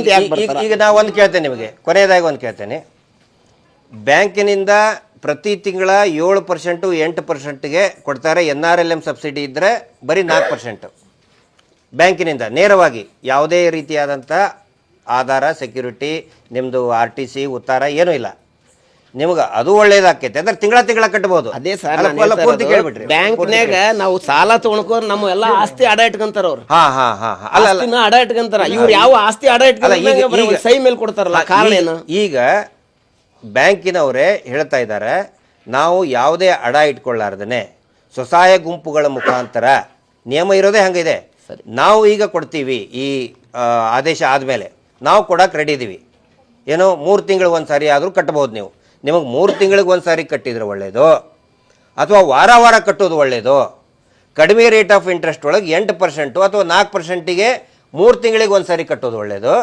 ಈಗ ನಾವು ಒಂದು ಕೇಳ್ತೇನೆ ನಿಮಗೆ, ಕೊನೆಯದಾಗಿ ಒಂದು ಕೇಳ್ತೇನೆ. ಬ್ಯಾಂಕಿನಿಂದ ಪ್ರತಿ ತಿಂಗಳ 7% 8%ಗೆ ಕೊಡ್ತಾರೆ. NRLM ಸಬ್ಸಿಡಿ ಇದ್ದರೆ ಬರೀ 4% ಬ್ಯಾಂಕಿನಿಂದ ನೇರವಾಗಿ ಯಾವುದೇ ರೀತಿಯಾದಂಥ ಆಧಾರ ಸೆಕ್ಯೂರಿಟಿ ನಿಮ್ಮದು RTC ಉತ್ತಾರ ಏನೂ ಇಲ್ಲ. ನಿಮ್ಗೆ ಅದು ಒಳ್ಳೇದಾಕೈತೆ ಅಂದ್ರೆ ತಿಂಗಳ ಕಟ್ಬೋದು. ಅದೇ ಸರ್ ಪೂರ್ತಿ ಕೇಳ್ಬಿಟ್ರಿ. ಬ್ಯಾಂಕ್ನ್ಯಾಗ ನಾವು ಸಾಲ ತಗೊಳಕೋರ್ ನಮ್ಮ ಎಲ್ಲಾ ಆಸ್ತಿ ಅಡ ಇಟ್ಕೊಂತಾರ ಅವ್ರು. ಹಾ ಅಲ್ಲ ಆಸ್ತಿನ ಅಡ ಇಟ್ಕೊಂತಾರ. ಇವ್ರು ಯಾವ ಆಸ್ತಿ ಅಡ ಇಟ್ಕೊಂಡ ಸೈ ಮೇಲೆ ಕೊಡ್ತಾರಲ್ಲ, ಕಾರಣ ಏನು? ಈಗ ಬ್ಯಾಂಕಿನವರೇ ಹೇಳ್ತಾ ಇದ್ದಾರೆ, ನಾವು ಯಾವುದೇ ಅಡ ಇಟ್ಕೊಳ್ಳಾರ್ದೇ ಸ್ವಸಹಾಯ ಗುಂಪುಗಳ ಮುಖಾಂತರ ನಿಯಮ ಇರೋದೇ ಹಂಗಿದೆ. ನಾವು ಈಗ ಕೊಡ್ತೀವಿ, ಈ ಆದೇಶ ಆದಮೇಲೆ ನಾವು ಕೊಡಕ್ಕೆ ರೆಡಿ ಇದ್ದೀವಿ. ಏನೋ 3 ತಿಂಗಳಿಗೆ ಒಂದು ಸಾರಿ ಆದರೂ ಕಟ್ಬೋದು. ನಿಮಗೆ 3 ತಿಂಗಳಿಗೆ ಒಂದು ಸಾರಿ ಕಟ್ಟಿದ್ರೆ ಒಳ್ಳೆಯದು, ಅಥವಾ ವಾರ ಕಟ್ಟೋದು ಒಳ್ಳೆಯದು. ಕಡಿಮೆ ರೇಟ್ ಆಫ್ ಇಂಟ್ರೆಸ್ಟ್ ಒಳಗೆ 8% ಅಥವಾ 4%ಗೆ 3 ತಿಂಗಳಿಗೆ ಒಂದು ಸಾರಿ ಕಟ್ಟೋದು ಒಳ್ಳೆಯದು,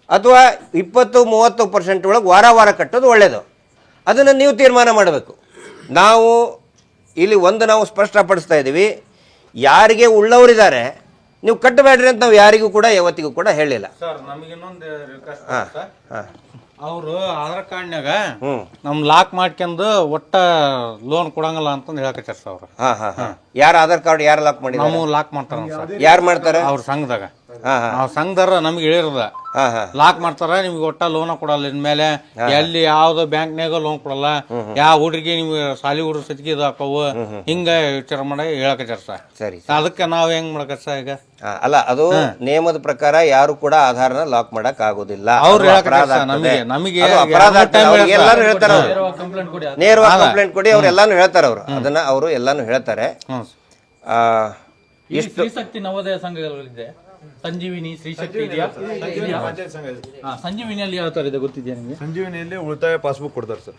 ಅಥವಾ 20-30% ಒಳಗೆ ವಾರ ಕಟ್ಟೋದು ಒಳ್ಳೆಯದು. ಅದನ್ನು ನೀವು ತೀರ್ಮಾನ ಮಾಡಬೇಕು. ನಾವು ಇಲ್ಲಿ ನಾವು ಸ್ಪಷ್ಟಪಡಿಸ್ತಾ ಇದ್ದೀವಿ, ಯಾರಿಗೆ ಉಳ್ಳವರಿದ್ದಾರೆ ನೀವು ಕಟ್ಟಬೇಡ್ರಿ ಅಂತ ನಾವು ಯಾರಿಗೂ ಕೂಡ ಯಾವತ್ತಿಗೂ ಕೂಡ ಹೇಳಿಲ್ಲ. ಸರ್ ನಮಗೆ ಇನ್ನೊಂದು ರಿಕ್ವೆಸ್ಟ್, ಅವರು ಆಧಾರ್ ಕಾರ್ಡ್ನಾಗ ನಮ್ ಲಾಕ್ ಮಾಡ್ಕೊಂಡು ಒಟ್ಟ ಲೋನ್ ಕೊಡಂಗಿಲ್ಲ ಅಂತಂದು ಹೇಳಕತ್ತಾರ ಸರ್ ಅವ್ರು. ಯಾರ ಆಧಾರ್ ಕಾರ್ಡ್ ಯಾರು ಲಾಕ್ ಮಾಡಿ? ನಾವು ಲಾಕ್ ಮಾಡ್ತಾರ ಸರ್. ಯಾರು ಮಾಡ್ತಾರೆ? ಅವ್ರ ಸಂಘದಾಗ. ನಾವು ಸಂಘದಾರ ನಮ್ಗೆ ಹೇಳಿರದ ಲಾಕ್ ಮಾಡ್ತಾರ, ನಿಮ್ಗೆ ಒಟ್ಟ ಲೋನ ಕೊಡಲ್ಲ ಇನ್ಮೇಲೆ. ಎಲ್ಲಿ ಯಾವ್ದು ಬ್ಯಾಂಕ್ನಾಗ ಲೋನ್ ಕೊಡಲ್ಲ, ಯಾವ ಹುಡುಗಿ ನಿಮ್ಗೆ ಸಾಲಿ ಹುಡುಗ ಸತಿಗೆ ಇದು ಹಾಕವು, ಹಿಂಗ ವಿಚಾರ ಮಾಡಿ ಹೇಳಕತ್ತಾರ ಸರ್. ಸರಿ, ಅದಕ್ಕೆ ನಾವ್ ಹೆಂಗ್ ಮಾಡಕ ಸರ್ ಈಗ? ಅಲ್ಲ, ಅದು ನಿಯಮದ ಪ್ರಕಾರ ಯಾರು ಕೂಡ ಆಧಾರನ ಲಾಕ್ ಮಾಡಕ್ ಆಗೋದಿಲ್ಲ. ಅವ್ರು ನಮಗೆ ಎಲ್ಲಾನು ಹೇಳ್ತಾರ, ನೇರವಾಗಿ ಕಂಪ್ಲೇಂಟ್ ಕೊಡಿ, ಅವ್ರು ಎಲ್ಲಾನು ಹೇಳ್ತಾರ. ಅದನ್ನ ಅವರು ಎಲ್ಲಾನು ಹೇಳ್ತಾರೆ. ಶ್ರೀಶಕ್ತಿ ನವೋದಯ ಸಂಘಗಳಿದೆ, ಸಂಜೀವಿನಿ, ಶ್ರೀಶಕ್ತಿ ಇದೆಯಾ? ಸಂಜೀವಿನಿಯಲ್ಲಿ ಯಾವ ತರ ಇದೆ ಗೊತ್ತಿದೆಯಾ ನಿಮಗೆ? ಸಂಜೀವಿನಿಯಲ್ಲಿ ಉಳಿತಾಯ ಪಾಸ್ಬುಕ್ ಕೊಡ್ತಾರೆ ಸರ್.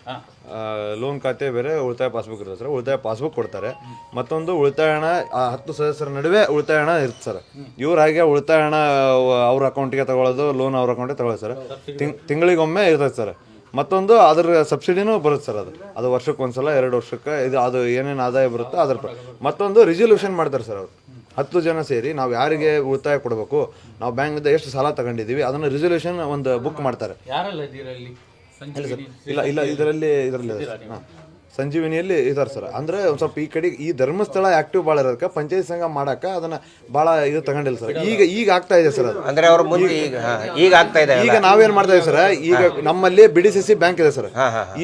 ಲೋನ್ ಖಾತೆ ಬೇರೆ, ಉಳಿತಾಯ ಪಾಸ್ಬುಕ್ ಇರುತ್ತೆ ಸರ್. ಉಳಿತಾಯ ಪಾಸ್ಬುಕ್ ಕೊಡ್ತಾರೆ. ಮತ್ತೊಂದು ಉಳಿತಾಯ ಹಣ 10 ಸದಸ್ಯರ ನಡುವೆ ಉಳಿತಾಯ ಹಣ ಇರುತ್ತೆ ಸರ್. ಇವ್ರು ಹಾಗೆ ಉಳಿತಾಯ ಹಣ ಅವ್ರ ಅಕೌಂಟಿಗೆ ತಗೊಳ್ಳೋದು, ಲೋನ್ ಅವ್ರ ಅಕೌಂಟಿಗೆ ತಗೊಳ್ಳೋದು ಸರ್. ತಿಂಗಳಿಗೊಮ್ಮೆ ಇರ್ತದೆ ಸರ್. ಮತ್ತೊಂದು ಅದ್ರ ಸಬ್ಸಿಡಿನೂ ಬರುತ್ತೆ ಸರ್. ಅದು ವರ್ಷಕ್ಕೆ ಒಂದ್ಸಲ, 2 ವರ್ಷಕ್ಕೆ ಇದು ಅದು ಏನೇನು ಆದಾಯ ಬರುತ್ತೋ ಅದ್ರ ಮತ್ತೊಂದು ರಿಸಲ್ಯೂಷನ್ ಮಾಡ್ತಾರೆ ಸರ್. ಅವರು 10 ಜನ ಸೇರಿ ನಾವು ಯಾರಿಗೆ ಉಳಿತಾಯ ಕೊಡಬೇಕು, ನಾವು ಬ್ಯಾಂಕ್ನಿಂದ ಎಷ್ಟು ಸಾಲ ತಗೊಂಡಿದ್ದೀವಿ ಅದನ್ನು ರಿಸಲ್ಯೂಷನ್ ಒಂದು ಬುಕ್ ಮಾಡ್ತಾರೆ. ಇಲ್ಲ ಇದರಲ್ಲಿ ಸಂಜೀವಿನಿಯಲ್ಲಿ ಇದಾರೆ ಸರ್. ಅಂದ್ರೆ ಒಂದು ಸ್ವಲ್ಪ ಈ ಕಡೆ ಈ ಧರ್ಮಸ್ಥಳ ಆಕ್ಟಿವ್ ಭಾಳ ಇರೋದಕ್ಕೆ ಪಂಚಾಯತ್ ಸಂಘ ಮಾಡಕ ಅದನ್ನ ಭಾಳ ಇದು ತಗೊಂಡಿಲ್ಲ ಸರ್. ಈಗ ಆಗ್ತಾ ಇದೆ ಸರ್. ಅದು ಅಂದ್ರೆ ಅವ್ರ ಮುಂದೆ ಈಗ ಆಗ್ತಾ ಇದೆ. ಈಗ ನಾವೇನ್ ಮಾಡ್ತಾ ಇದ್ದೀವಿ ಸರ್, ಈಗ ನಮ್ಮಲ್ಲಿ BDCC ಬ್ಯಾಂಕ್ ಇದೆ ಸರ್.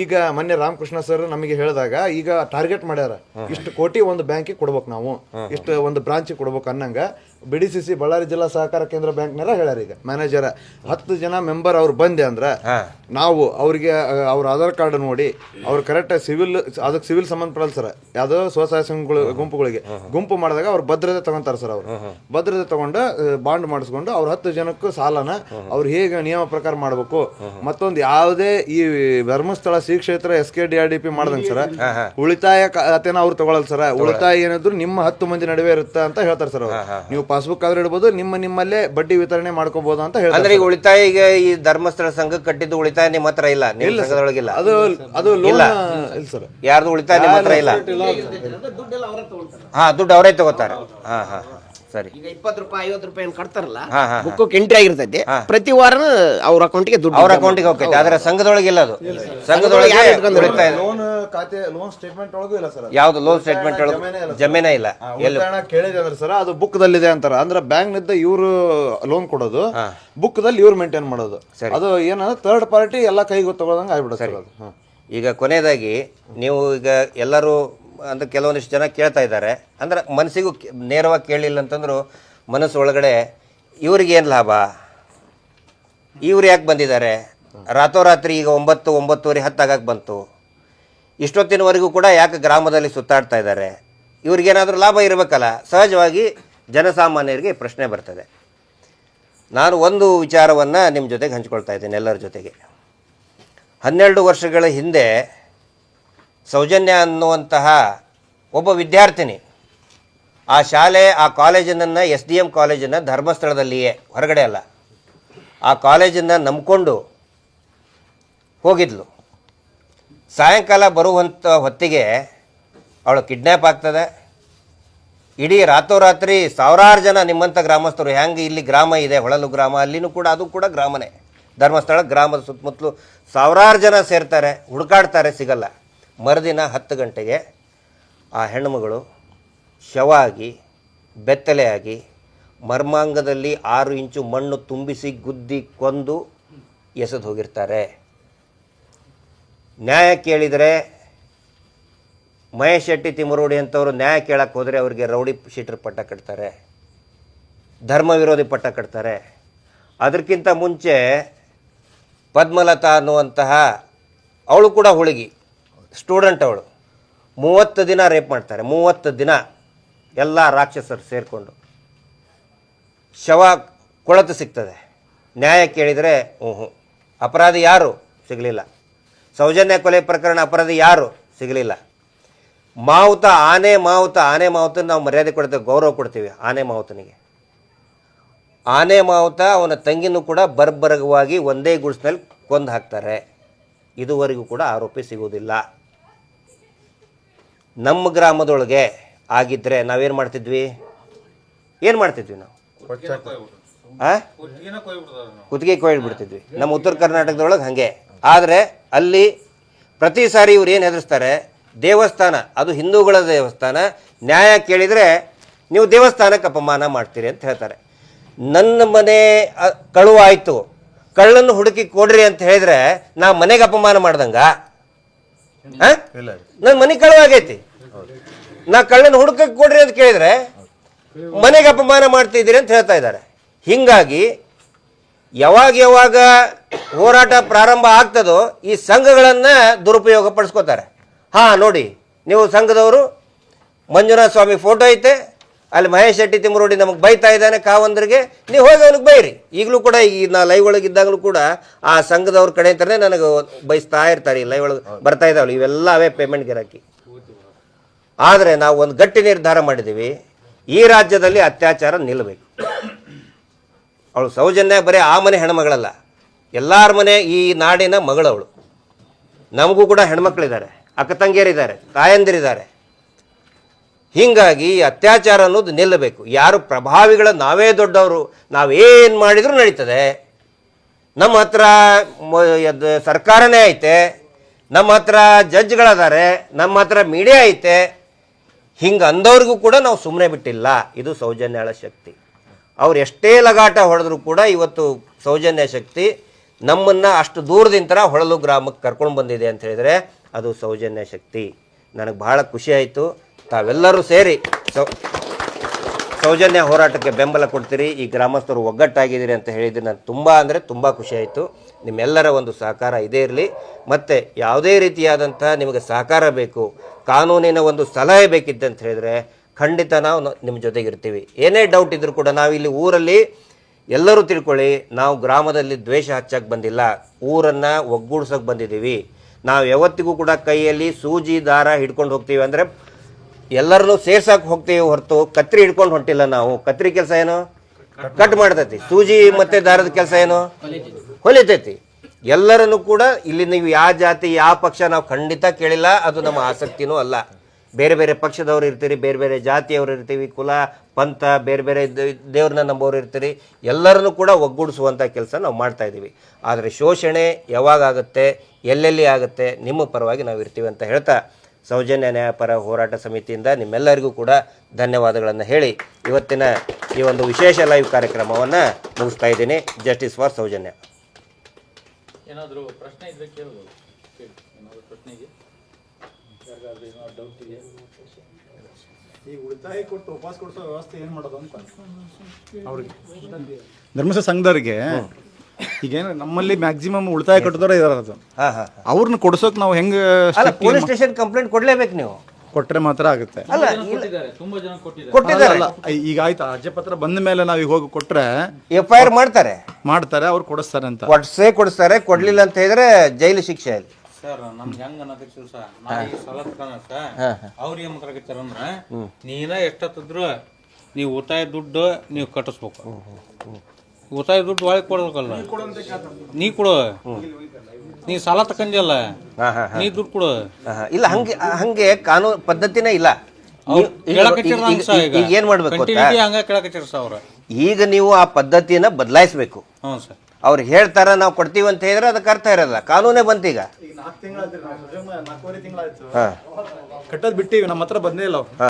ಈಗ ಮೊನ್ನೆ ರಾಮಕೃಷ್ಣ ಸರ್ ನಮಗೆ ಹೇಳಿದಾಗ ಈಗ ಟಾರ್ಗೆಟ್ ಮಾಡ್ಯಾರ, ಇಷ್ಟು ಕೋಟಿ ಒಂದು ಬ್ಯಾಂಕಿಗೆ ಕೊಡ್ಬೇಕು, ನಾವು ಇಷ್ಟು ಒಂದು ಬ್ರಾಂಚಿಗೆ ಕೊಡ್ಬೇಕು ಅನ್ನಂಗ BDCC ಬಳ್ಳಾರಿ ಜಿಲ್ಲಾ ಸಹಕಾರ ಕೇಂದ್ರ ಬ್ಯಾಂಕ್ನಾರ ಹೇಳ್ಯಾರ. ಈಗ ಮ್ಯಾನೇಜರ್ 10 ಜನ ಮೆಂಬರ್ ಅವ್ರು ಬಂದೆ ಅಂದ್ರೆ ನಾವು ಅವ್ರಿಗೆ ಅವ್ರ ಆಧಾರ್ ಕಾರ್ಡ್ ನೋಡಿ ಅವ್ರು ಕರೆಕ್ಟ್ ಅದಕ್ಕೆ ಸಿವಿಲ್ ಸಂಬಂಧಪಡಲ್ಲ ಸರ್. ಯಾವುದೋ ಸ್ವಸಹಾಯ ಸಂಘಗಳು ಗುಂಪುಗಳಿಗೆ ಗುಂಪು ಮಾಡಿದಾಗ ಅವ್ರು ಭದ್ರತೆ ತಗೊಂತಾರೆ ಸರ್. ಅವರು ಭದ್ರತೆ ತಗೊಂಡು ಬಾಂಡ್ ಮಾಡಿಸ್ಕೊಂಡು ಅವ್ರ 10 ಜನಕ್ಕೂ ಸಾಲನ ಅವ್ರು ಹೇಗೆ ನಿಯಮ ಪ್ರಕಾರ ಮಾಡಬೇಕು. ಮತ್ತೊಂದು ಯಾವುದೇ ಈ ಧರ್ಮಸ್ಥಳ ಶ್ರೀ ಕ್ಷೇತ್ರ SKDRDP ಮಾಡ್ದಂಗೆ ಸರ್ ಉಳಿತಾಯ ಖಾತೆನ ಅವ್ರು ತಗೊಳಲ್ಲ ಸರ್. ಉಳಿತಾಯ ಏನಾದ್ರು ನಿಮ್ಮ 10 ಮಂದಿ ನಡುವೆ ಇರುತ್ತೆ ಅಂತ ಹೇಳ್ತಾರೆ ಸರ್. ಅವರು ನೀವು ಪಾಸ್ಬುಕ್ ಆದ್ರೆ ಇಡಬಹುದು, ನಿಮ್ಮಲ್ಲೇ ಬಡ್ಡಿ ವಿತರಣೆ ಮಾಡ್ಕೋಬಹುದು ಅಂತ ಹೇಳ್ತಾರೆ. ಅಂದ್ರೆ ಈಗ ಉಳಿತಾಯ, ಈಗ ಈ ಧರ್ಮಸ್ಥಳ ಸಂಘ ಕಟ್ಟಿದ್ದು ಉಳಿತಾಯ ನಿಮ್ಮ ಹತ್ರ ಇಲ್ಲ, ನಿಮ್ಮ ಸಂಘದೊಳಗಿಲ್ಲ. ಅದು ಇಲ್ಲ ಸರ್. ಯಾರ್ದು ಉಳಿತಾಯ ನಿಮ್ಮ ಹತ್ರ ಇಲ್ಲ. ದುಡ್ಡು ಅವರೇ ತಗೋತಾರೆ. ಸರಿ. ಈಗ 20 ರೂಪಾಯಿ 50 ರೂಪಾಯಿ ಕಟ್ತಾರಲ್ಲ, ಬುಕ್ ಎಂಟ್ರಿ ಆಗಿರ್ತೈತಿ. ಪ್ರತಿ ವಾರ ಅವ್ರ ಅಕೌಂಟಿಗೆ ದುಡ್ಡು ಅವ್ರ ಅಕೌಂಟಿಗೆ ಹೋಗ್ತೈತೆ. ಆದ್ರೆ ಸಂಘದೊಳಗಿಲ್ಲ. ಅದು ಸಂಘದೊಳಗೆ ಲೋನ್ ಖಾತೆ ಲೋನ್ ಸ್ಟೇಟ್ಮೆಂಟ್ ಒಳಗೂ ಇಲ್ಲ ಸರ್. ಯಾವ್ದು ಲೋನ್ ಸ್ಟೇಟ್ಮೆಂಟ್ ಒಳಗೆ ಜಮೀನೇ ಇಲ್ಲ. ಕೇಳಿದೆ ಅಂದ್ರೆ ಸರ್ ಅದು ಬುಕ್ ದಲ್ಲಿದೆ ಅಂತಾರ. ಅಂದ್ರೆ ಬ್ಯಾಂಕ್ ನಿಂದ ಇವ್ರು ಲೋನ್ ಕೊಡೋದು, ಬುಕ್ ದಲ್ಲಿ ಇವ್ರು ಮೇಂಟೈನ್ ಮಾಡೋದು. ಅದು ಏನಂದ್ರೆ ಥರ್ಡ್ ಪಾರ್ಟಿ ಎಲ್ಲ ಕೈಗೆ ತಗೊಳ್ಳೋದಂಗೆ ಆಗ್ಬಿಡುತ್ತೆ ಸರ್. ಅದು ಈಗ ಕೊನೆಯದಾಗಿ ನೀವು ಈಗ ಎಲ್ಲರೂ ಅಂದ್ರೆ ಕೆಲವೊಂದಿಷ್ಟು ಜನ ಕೇಳ್ತಾ ಇದ್ದಾರೆ, ಅಂದ್ರೆ ಮನಸ್ಸಿಗೂ ನೇರವಾಗಿ ಕೇಳಲಿಲ್ಲ ಅಂತಂದ್ರು ಮನಸ್ಸು ಒಳಗಡೆ ಇವ್ರಿಗೆ ಏನು ಲಾಭ, ಇವ್ರು ಯಾಕೆ ಬಂದಿದ್ದಾರೆ, ರಾತ್ರೋರಾತ್ರಿ ಈಗ 9, 9:30, 10 ಆಗಕ್ಕೆ ಬಂತು, ಇಷ್ಟೊತ್ತಿನವರೆಗೂ ಕೂಡ ಯಾಕೆ ಗ್ರಾಮದಲ್ಲಿ ಸುತ್ತಾಡ್ತಾ ಇದ್ದಾರೆ, ಇವ್ರಿಗೇನಾದರೂ ಲಾಭ ಇರಬೇಕಲ್ಲ. ಸಹಜವಾಗಿ ಜನಸಾಮಾನ್ಯರಿಗೆ ಪ್ರಶ್ನೆ ಬರ್ತದೆ. ನಾನು ಒಂದು ವಿಚಾರವನ್ನು ನಿಮ್ಮ ಜೊತೆಗೆ ಹಂಚ್ಕೊಳ್ತಾ ಇದ್ದೇನೆ, ಎಲ್ಲರ ಜೊತೆಗೆ. 12 ವರ್ಷಗಳ ಹಿಂದೆ ಸೌಜನ್ಯ ಅನ್ನುವಂತಹ ಒಬ್ಬ ವಿದ್ಯಾರ್ಥಿನಿ ಆ ಶಾಲೆ, ಆ ಕಾಲೇಜನ್ನು, SDM ಕಾಲೇಜನ್ನು ಧರ್ಮಸ್ಥಳದಲ್ಲಿಯೇ, ಹೊರಗಡೆ ಅಲ್ಲ, ಆ ಕಾಲೇಜನ್ನು ನಂಬಿಕೊಂಡು ಹೋಗಿದ್ಲು. ಸಾಯಂಕಾಲ ಬರುವಂಥ ಹೊತ್ತಿಗೆ ಅವಳು ಕಿಡ್ನ್ಯಾಪ್ ಆಗ್ತದೆ. ಇಡೀ ರಾತ್ರೋರಾತ್ರಿ ಸಾವಿರಾರು ಜನ ನಿಮ್ಮಂಥ ಗ್ರಾಮಸ್ಥರು, ಹೆಂಗೆ ಇಲ್ಲಿ ಗ್ರಾಮ ಇದೆ ಹೊಳಲು ಗ್ರಾಮ, ಅಲ್ಲಿನೂ ಕೂಡ ಅದು ಕೂಡ ಗ್ರಾಮನೇ, ಧರ್ಮಸ್ಥಳ ಗ್ರಾಮದ ಸುತ್ತಮುತ್ತಲು ಸಾವಿರಾರು ಜನ ಸೇರ್ತಾರೆ, ಹುಡುಕಾಡ್ತಾರೆ, ಸಿಗಲ್ಲ. ಮರುದಿನ 10 ಗಂಟೆಗೆ ಆ ಹೆಣ್ಣುಮಗಳು ಶವ ಆಗಿ ಬೆತ್ತಲೆಯಾಗಿ ಮರ್ಮಾಂಗದಲ್ಲಿ 6 ಇಂಚು ಮಣ್ಣು ತುಂಬಿಸಿ ಗುದ್ದಿ ಕೊಂದು ಎಸೆದು ಹೋಗಿರ್ತಾರೆ. ನ್ಯಾಯ ಕೇಳಿದರೆ ಮಹೇಶ್ ಶೆಟ್ಟಿ ತಿಮರೋಡಿ ಅಂತವರು ನ್ಯಾಯ ಕೇಳಕ್ಕೆ ಹೋದರೆ ಅವರಿಗೆ ರೌಡಿ ಶೀಟರ್ ಪಟ್ಟ ಕಟ್ತಾರೆ, ಧರ್ಮ ವಿರೋಧಿ ಪಟ್ಟ ಕಟ್ತಾರೆ. ಅದಕ್ಕಿಂತ ಮುಂಚೆ ಪದ್ಮಲತಾ ಅನ್ನುವಂತಹ ಅವಳು ಕೂಡ ಹುಡುಗಿ ಸ್ಟೂಡೆಂಟ್, ಅವಳು 30 ದಿನ ರೇಪ್ ಮಾಡ್ತಾರೆ. 30 ದಿನ ಎಲ್ಲ ರಾಕ್ಷಸರು ಸೇರಿಕೊಂಡು ಶವ ಕೊಳತು ಸಿಗ್ತದೆ. ನ್ಯಾಯ ಕೇಳಿದರೆ ಅಪರಾಧಿ ಯಾರು ಸಿಗಲಿಲ್ಲ. ಸೌಜನ್ಯ ಕೊಲೆ ಪ್ರಕರಣ ಅಪರಾಧಿ ಯಾರು ಸಿಗಲಿಲ್ಲ. ಮಾವುತ ಆನೆ ಮಾವುತ ನಾವು ಮರ್ಯಾದೆ ಕೊಡ್ತೇವೆ, ಗೌರವ ಕೊಡ್ತೀವಿ ಆನೆ ಮಾವುತನಿಗೆ. ಆನೆ ಮಾವುತ ಅವನ ತಂಗಿನೂ ಕೂಡ ಬರ್ಬರಗವಾಗಿ ಒಂದೇ ಗುಡಿಸ್ನಲ್ಲಿ ಕೊಂದು ಹಾಕ್ತಾರೆ. ಇದುವರೆಗೂ ಕೂಡ ಆರೋಪಿ ಸಿಗುವುದಿಲ್ಲ. ನಮ್ಮ ಗ್ರಾಮದೊಳಗೆ ಆಗಿದ್ದರೆ ನಾವೇನು ಮಾಡ್ತಿದ್ವಿ? ಏನು ಮಾಡ್ತಿದ್ವಿ ನಾವು? ಕುತ್ತಿಗೆ ಕೊಯ್ಬಿಡ್ತಿದ್ವಿ. ನಮ್ಮ ಉತ್ತರ ಕರ್ನಾಟಕದೊಳಗೆ ಹಾಗೆ. ಆದರೆ ಅಲ್ಲಿ ಪ್ರತಿ ಸಾರಿ ಇವ್ರು ಏನು ಹೆದರ್ಸ್ತಾರೆ? ದೇವಸ್ಥಾನ, ಅದು ಹಿಂದೂಗಳ ದೇವಸ್ಥಾನ, ನ್ಯಾಯ ಕೇಳಿದರೆ ನೀವು ದೇವಸ್ಥಾನಕ್ಕೆ ಅಪಮಾನ ಮಾಡ್ತೀರಿ ಅಂತ ಹೇಳ್ತಾರೆ. ನನ್ನ ಮನೆ ಕಳುವಾಯಿತು, ಕಳ್ಳನ್ನು ಹುಡುಕಿ ಕೊಡ್ರಿ ಅಂತ ಹೇಳಿದ್ರೆ ನಾ ಮನೆಗೆ ಅಪಮಾನ ಮಾಡ್ದಂಗ? ನನ್ನ ಮನೆ ಕಳುವಾಗೈತಿ, ನಾ ಕಳ್ಳನ್ನು ಹುಡುಕಕ್ಕೆ ಕೊಡ್ರಿ ಅಂತ ಕೇಳಿದ್ರೆ ಮನೆಗೆ ಅಪಮಾನ ಮಾಡ್ತಿದ್ದೀರಿ ಅಂತ ಹೇಳ್ತಾ ಇದ್ದಾರೆ. ಹೀಗಾಗಿ ಯಾವಾಗ ಹೋರಾಟ ಪ್ರಾರಂಭ ಆಗ್ತದೋ ಈ ಸಂಘಗಳನ್ನು ದುರುಪಯೋಗ ಪಡಿಸ್ಕೋತಾರೆ. ನೋಡಿ, ನೀವು ಸಂಘದವರು ಮಂಜುನಾಥ ಸ್ವಾಮಿ ಫೋಟೋ ಐತೆ, ಅಲ್ಲಿ ಮಹೇಶ್ ಶೆಟ್ಟಿ ತಿಮರೋಡಿ ನಮಗೆ ಬೈತಾ ಇದ್ದಾನೆ ಕಾವಂದ್ರಿಗೆ, ನೀವು ಹೋಗಿ ಅವನಿಗೆ ಬೈರಿ. ಈಗಲೂ ಕೂಡ ಈಗ ನಾ ಲೈವ್ ಒಳಗೆ ಇದ್ದಾಗಲೂ ಕೂಡ ಆ ಸಂಘದವ್ರ ಕಡೆ ಅಂತಾನೆ ನನಗೆ ಬೈಸ್ತಾ ಇರ್ತಾರೆ. ಈ ಲೈವ್ ಒಳಗೆ ಬರ್ತಾ ಇದ್ದಾವಲ್ಲ, ಇವೆಲ್ಲ ಅವೇ ಪೇಮೆಂಟ್ ಗಿರಾಕಿ. ಆದರೆ ನಾವು ಒಂದು ಗಟ್ಟಿ ನಿರ್ಧಾರ ಮಾಡಿದ್ದೀವಿ, ಈ ರಾಜ್ಯದಲ್ಲಿ ಅತ್ಯಾಚಾರ ನಿಲ್ಲಬೇಕು. ಅವಳು ಸೌಜನ್ಯ ಬರೀ ಆ ಮನೆ ಹೆಣ್ಮಗಳಲ್ಲ, ಎಲ್ಲರ ಮನೆ ಈ ನಾಡಿನ ಮಗಳವಳು. ನಮಗೂ ಕೂಡ ಹೆಣ್ಮಕ್ಳಿದ್ದಾರೆ, ಅಕ್ಕ ತಂಗಿಯರಿದ್ದಾರೆ, ತಾಯಂದಿರಿದ್ದಾರೆ. ಹೀಗಾಗಿ ಅತ್ಯಾಚಾರ ಅನ್ನೋದು ನಿಲ್ಲಬೇಕು. ಯಾರು ಪ್ರಭಾವಿಗಳ ನಾವೇ ದೊಡ್ಡವರು, ನಾವೇನು ಮಾಡಿದರೂ ನಡೀತದೆ. ನಮ್ಮ ಹತ್ರ ಸರ್ಕಾರನೇ ಐತೆ, ನಮ್ಮ ಹತ್ರ ಜಡ್ಜ್ಗಳದಾರೆ, ನಮ್ಮ ಹತ್ರ ಮೀಡಿಯಾ ಐತೆ. ಹಿಂಗೆ ಅಂದವ್ರಿಗೂ ಕೂಡ ನಾವು ಸುಮ್ಮನೆ ಬಿಟ್ಟಿಲ್ಲ. ಇದು ಸೌಜನ್ಯಾಳ ಶಕ್ತಿ. ಅವ್ರು ಎಷ್ಟೇ ಲಗಾಟ ಹೊಡೆದ್ರು ಕೂಡ ಇವತ್ತು ಸೌಜನ್ಯ ಶಕ್ತಿ ನಮ್ಮನ್ನು ಅಷ್ಟು ದೂರದಿಂದ ಹೊಳಲು ಗ್ರಾಮಕ್ಕೆ ಕರ್ಕೊಂಡು ಬಂದಿದೆ ಅಂತ ಹೇಳಿದರೆ ಅದು ಸೌಜನ್ಯ ಶಕ್ತಿ. ನನಗೆ ಭಾಳ ಖುಷಿ ಆಯಿತು. ತಾವೆಲ್ಲರೂ ಸೇರಿ ಸೌಜನ್ಯ ಹೋರಾಟಕ್ಕೆ ಬೆಂಬಲ ಕೊಡ್ತೀರಿ, ಈ ಗ್ರಾಮಸ್ಥರು ಒಗ್ಗಟ್ಟಾಗಿದ್ದೀರಿ ಅಂತ ಹೇಳಿದರೆ ನನಗೆ ತುಂಬ ಖುಷಿ ಆಯಿತು. ನಿಮ್ಮೆಲ್ಲರ ಒಂದು ಸಹಕಾರ ಇದೇ ಇರಲಿ. ಮತ್ತು ಯಾವುದೇ ರೀತಿಯಾದಂಥ ನಿಮಗೆ ಸಹಕಾರ ಬೇಕು, ಕಾನೂನಿನ ಒಂದು ಸಲಹೆ ಬೇಕಿದ್ದಂತ ಹೇಳಿದರೆ ಖಂಡಿತ ನಾವು ನಿಮ್ಮ ಜೊತೆಗಿರ್ತೀವಿ. ಏನೇ ಡೌಟ್ ಇದ್ದರೂ ಕೂಡ ನಾವಿಲ್ಲಿ ಊರಲ್ಲಿ ಎಲ್ಲರೂ ತಿಳ್ಕೊಳ್ಳಿ, ನಾವು ಗ್ರಾಮದಲ್ಲಿ ದ್ವೇಷ ಹಚ್ಚಕ್ಕೆ ಬಂದಿಲ್ಲ, ಊರನ್ನು ಒಗ್ಗೂಡ್ಸೋಕ್ಕೆ ಬಂದಿದ್ದೀವಿ. ನಾವು ಯಾವತ್ತಿಗೂ ಕೂಡ ಕೈಯಲ್ಲಿ ಸೂಜಿ ದಾರ ಹಿಡ್ಕೊಂಡು ಹೋಗ್ತೀವಿ ಅಂದರೆ ಎಲ್ಲರನ್ನೂ ಸೇರ್ಸಕ್ಕೆ ಹೋಗ್ತೀವಿ ಹೊರತು ಕತ್ರಿ ಹಿಡ್ಕೊಂಡು ಹೊಂಟಿಲ್ಲ. ನಾವು ಕತ್ರಿ ಕೆಲಸ ಏನು? ಕಟ್ ಮಾಡ್ತೈತಿ. ಸೂಜಿ ಮತ್ತು ದಾರದ ಕೆಲಸ ಏನು? ಹೊಲಿತೈತಿ. ಎಲ್ಲರನ್ನು ಕೂಡ ಇಲ್ಲಿ ನೀವು ಯಾವ ಜಾತಿ ಯಾವ ಪಕ್ಷ ನಾವು ಖಂಡಿತ ಕೇಳಿಲ್ಲ, ಅದು ನಮ್ಮ ಆಸಕ್ತಿನೂ ಅಲ್ಲ. ಬೇರೆ ಬೇರೆ ಪಕ್ಷದವ್ರು ಇರ್ತೀರಿ, ಬೇರೆ ಬೇರೆ ಜಾತಿಯವರು ಇರ್ತೀವಿ, ಕುಲ ಪಂಥ ಬೇರೆ ಬೇರೆ ದೇವ್ರನ್ನ ನಂಬೋರು ಇರ್ತೀರಿ. ಎಲ್ಲರನ್ನೂ ಕೂಡ ಒಗ್ಗೂಡಿಸುವಂಥ ಕೆಲಸ ನಾವು ಮಾಡ್ತಾಯಿದ್ದೀವಿ. ಆದರೆ ಶೋಷಣೆ ಯಾವಾಗ ಆಗುತ್ತೆ, ಎಲ್ಲೆಲ್ಲಿ ಆಗುತ್ತೆ, ನಿಮ್ಮ ಪರವಾಗಿ ನಾವು ಇರ್ತೀವಿ ಅಂತ ಹೇಳ್ತಾ ಸೌಜನ್ಯ ನ್ಯಾಯಪರ ಹೋರಾಟ ಸಮಿತಿಯಿಂದ ನಿಮ್ಮೆಲ್ಲರಿಗೂ ಕೂಡ ಧನ್ಯವಾದಗಳನ್ನು ಹೇಳಿ ಇವತ್ತಿನ ಈ ಒಂದು ವಿಶೇಷ ಲೈವ್ ಕಾರ್ಯಕ್ರಮವನ್ನು ಮುಗಿಸ್ತಾ ಇದ್ದೀನಿ. Justice for Soujanya. ಏನಾದರೂ ಪ್ರಶ್ನೆ ಇದ್ರೆ ಕೇಳ್ಬೋದು. ಏನಾದರೂ ಪ್ರಶ್ನೆ ಇದೆ? ಡೌಟ್ ಇದೆ? ಈ ಉಳಿತಾಯ ಕೊಟ್ಟು ವಾಪಸ್ ಕೊಡಿಸೋ ವ್ಯವಸ್ಥೆ ಏನು ಮಾಡೋದು ಅಂತ ಅವ್ರಿಗೆ ಧರ್ಮಸ್ಥಳ ಸಂಘದವರಿಗೆ ಈಗೇನು ನಮ್ಮಲ್ಲಿ ಮ್ಯಾಕ್ಸಿಮಮ್ ಉಳಿತಾಯ ಕಟ್ಟಿದವರೇ ಇದಾರೆ. ಅದು ಅವ್ರನ್ನ ಕೊಡ್ಸೋಕೆ ನಾವು ಹೆಂಗೆ ಪೊಲೀಸ್ ಸ್ಟೇಷನ್ ಕಂಪ್ಲೇಂಟ್ ಕೊಡಲೇಬೇಕು. ನೀವು ಕೊಟ್ಟರೆ ಮಾತ್ರ ಆಗುತ್ತೆ. ಅಲ್ಲ, ತುಂಬಾ ಜನ ಕೊಟ್ಟಿದ್ದಾರೆ. ಈಗ ಆಯ್ತು, ಅರ್ಜಿ ಪತ್ರ ಬಂದ ಮೇಲೆ ನಾವು ಈಗ ಹೋಗಿ ಕೊಟ್ರೆ FIR ಮಾಡ್ತಾರೆ, ಅವ್ರು ಕೊಡಿಸ್ತಾರೆ ಅಂತ ಕೊಡಿಸ್ತಾರೆ. ಕೊಡ್ಲಿಲ್ಲ ಅಂತ ಹೇಳಿದ್ರೆ ಜೈಲು ಶಿಕ್ಷೆ ಅಲ್ಲಿ. ಸರ್ ನಮ್ಗೆ ಹೆಂಗ ಅನ್ನಕತ್ತೀವಿ ಸರ್, ನಾ ಈಗ ಸಲತ್ಕನ ಸರ್, ಅವ್ರು ಏನ್ ಮಾತಾಡಕತ್ತಾರ ಅಂದ್ರೆ ನೀನ ಎಷ್ಟತ್ತಿದ್ರು ನೀವು ಉಳಿತಾಯ ದುಡ್ಡು ನೀವು ಕಟ್ಟಿಸ್ಬೇಕು. ಉಳಿತಾಯ ದುಡ್ಡು ಒಳಗೆ ಕೊಡ್ಬೇಕಲ್ಲ, ನೀ ಕೊಡು. ನೀ ಸಾಲ ತಕೊಂಡಲ್ಲ, ನೀ ದುಡ್ಡು ಕೊಡು. ಇಲ್ಲ, ಹಂಗೆ ಕಾನೂನು ಪದ್ಧತಿನೇ ಇಲ್ಲ. ಈಗ ಏನ್ ಮಾಡ್ಬೇಕು? ಹಂಗ ಕೇಳಕತ್ತೀರ ಸರ್ ಅವ್ರ. ಈಗ ನೀವು ಆ ಪದ್ಧತಿಯನ್ನ ಬದಲಾಯಿಸಬೇಕು. ಹ್ಞೂ ಸರ್. ಅವ್ರು ಹೇಳ್ತಾರ ನಾವು ಕೊಡ್ತೀವಿ ಅಂತ ಹೇಳಿದ್ರೆ ಅದಕ್ಕೆ ಅರ್ಥ ಇರಲ್ಲ. ಕಾನೂನೇ ಬಂತೀಗ. 4 ತಿಂಗಳಾಯ್ತು, 4.5 ತಿಂಗಳಾಯ್ತು. ಕಟ್ಟೋದ್ ಬಿಟ್ಟಿವಿ, ನಮ್ಮ ಹತ್ರ ಬಂದೇ ಇಲ್ಲ ಅವ್ರು.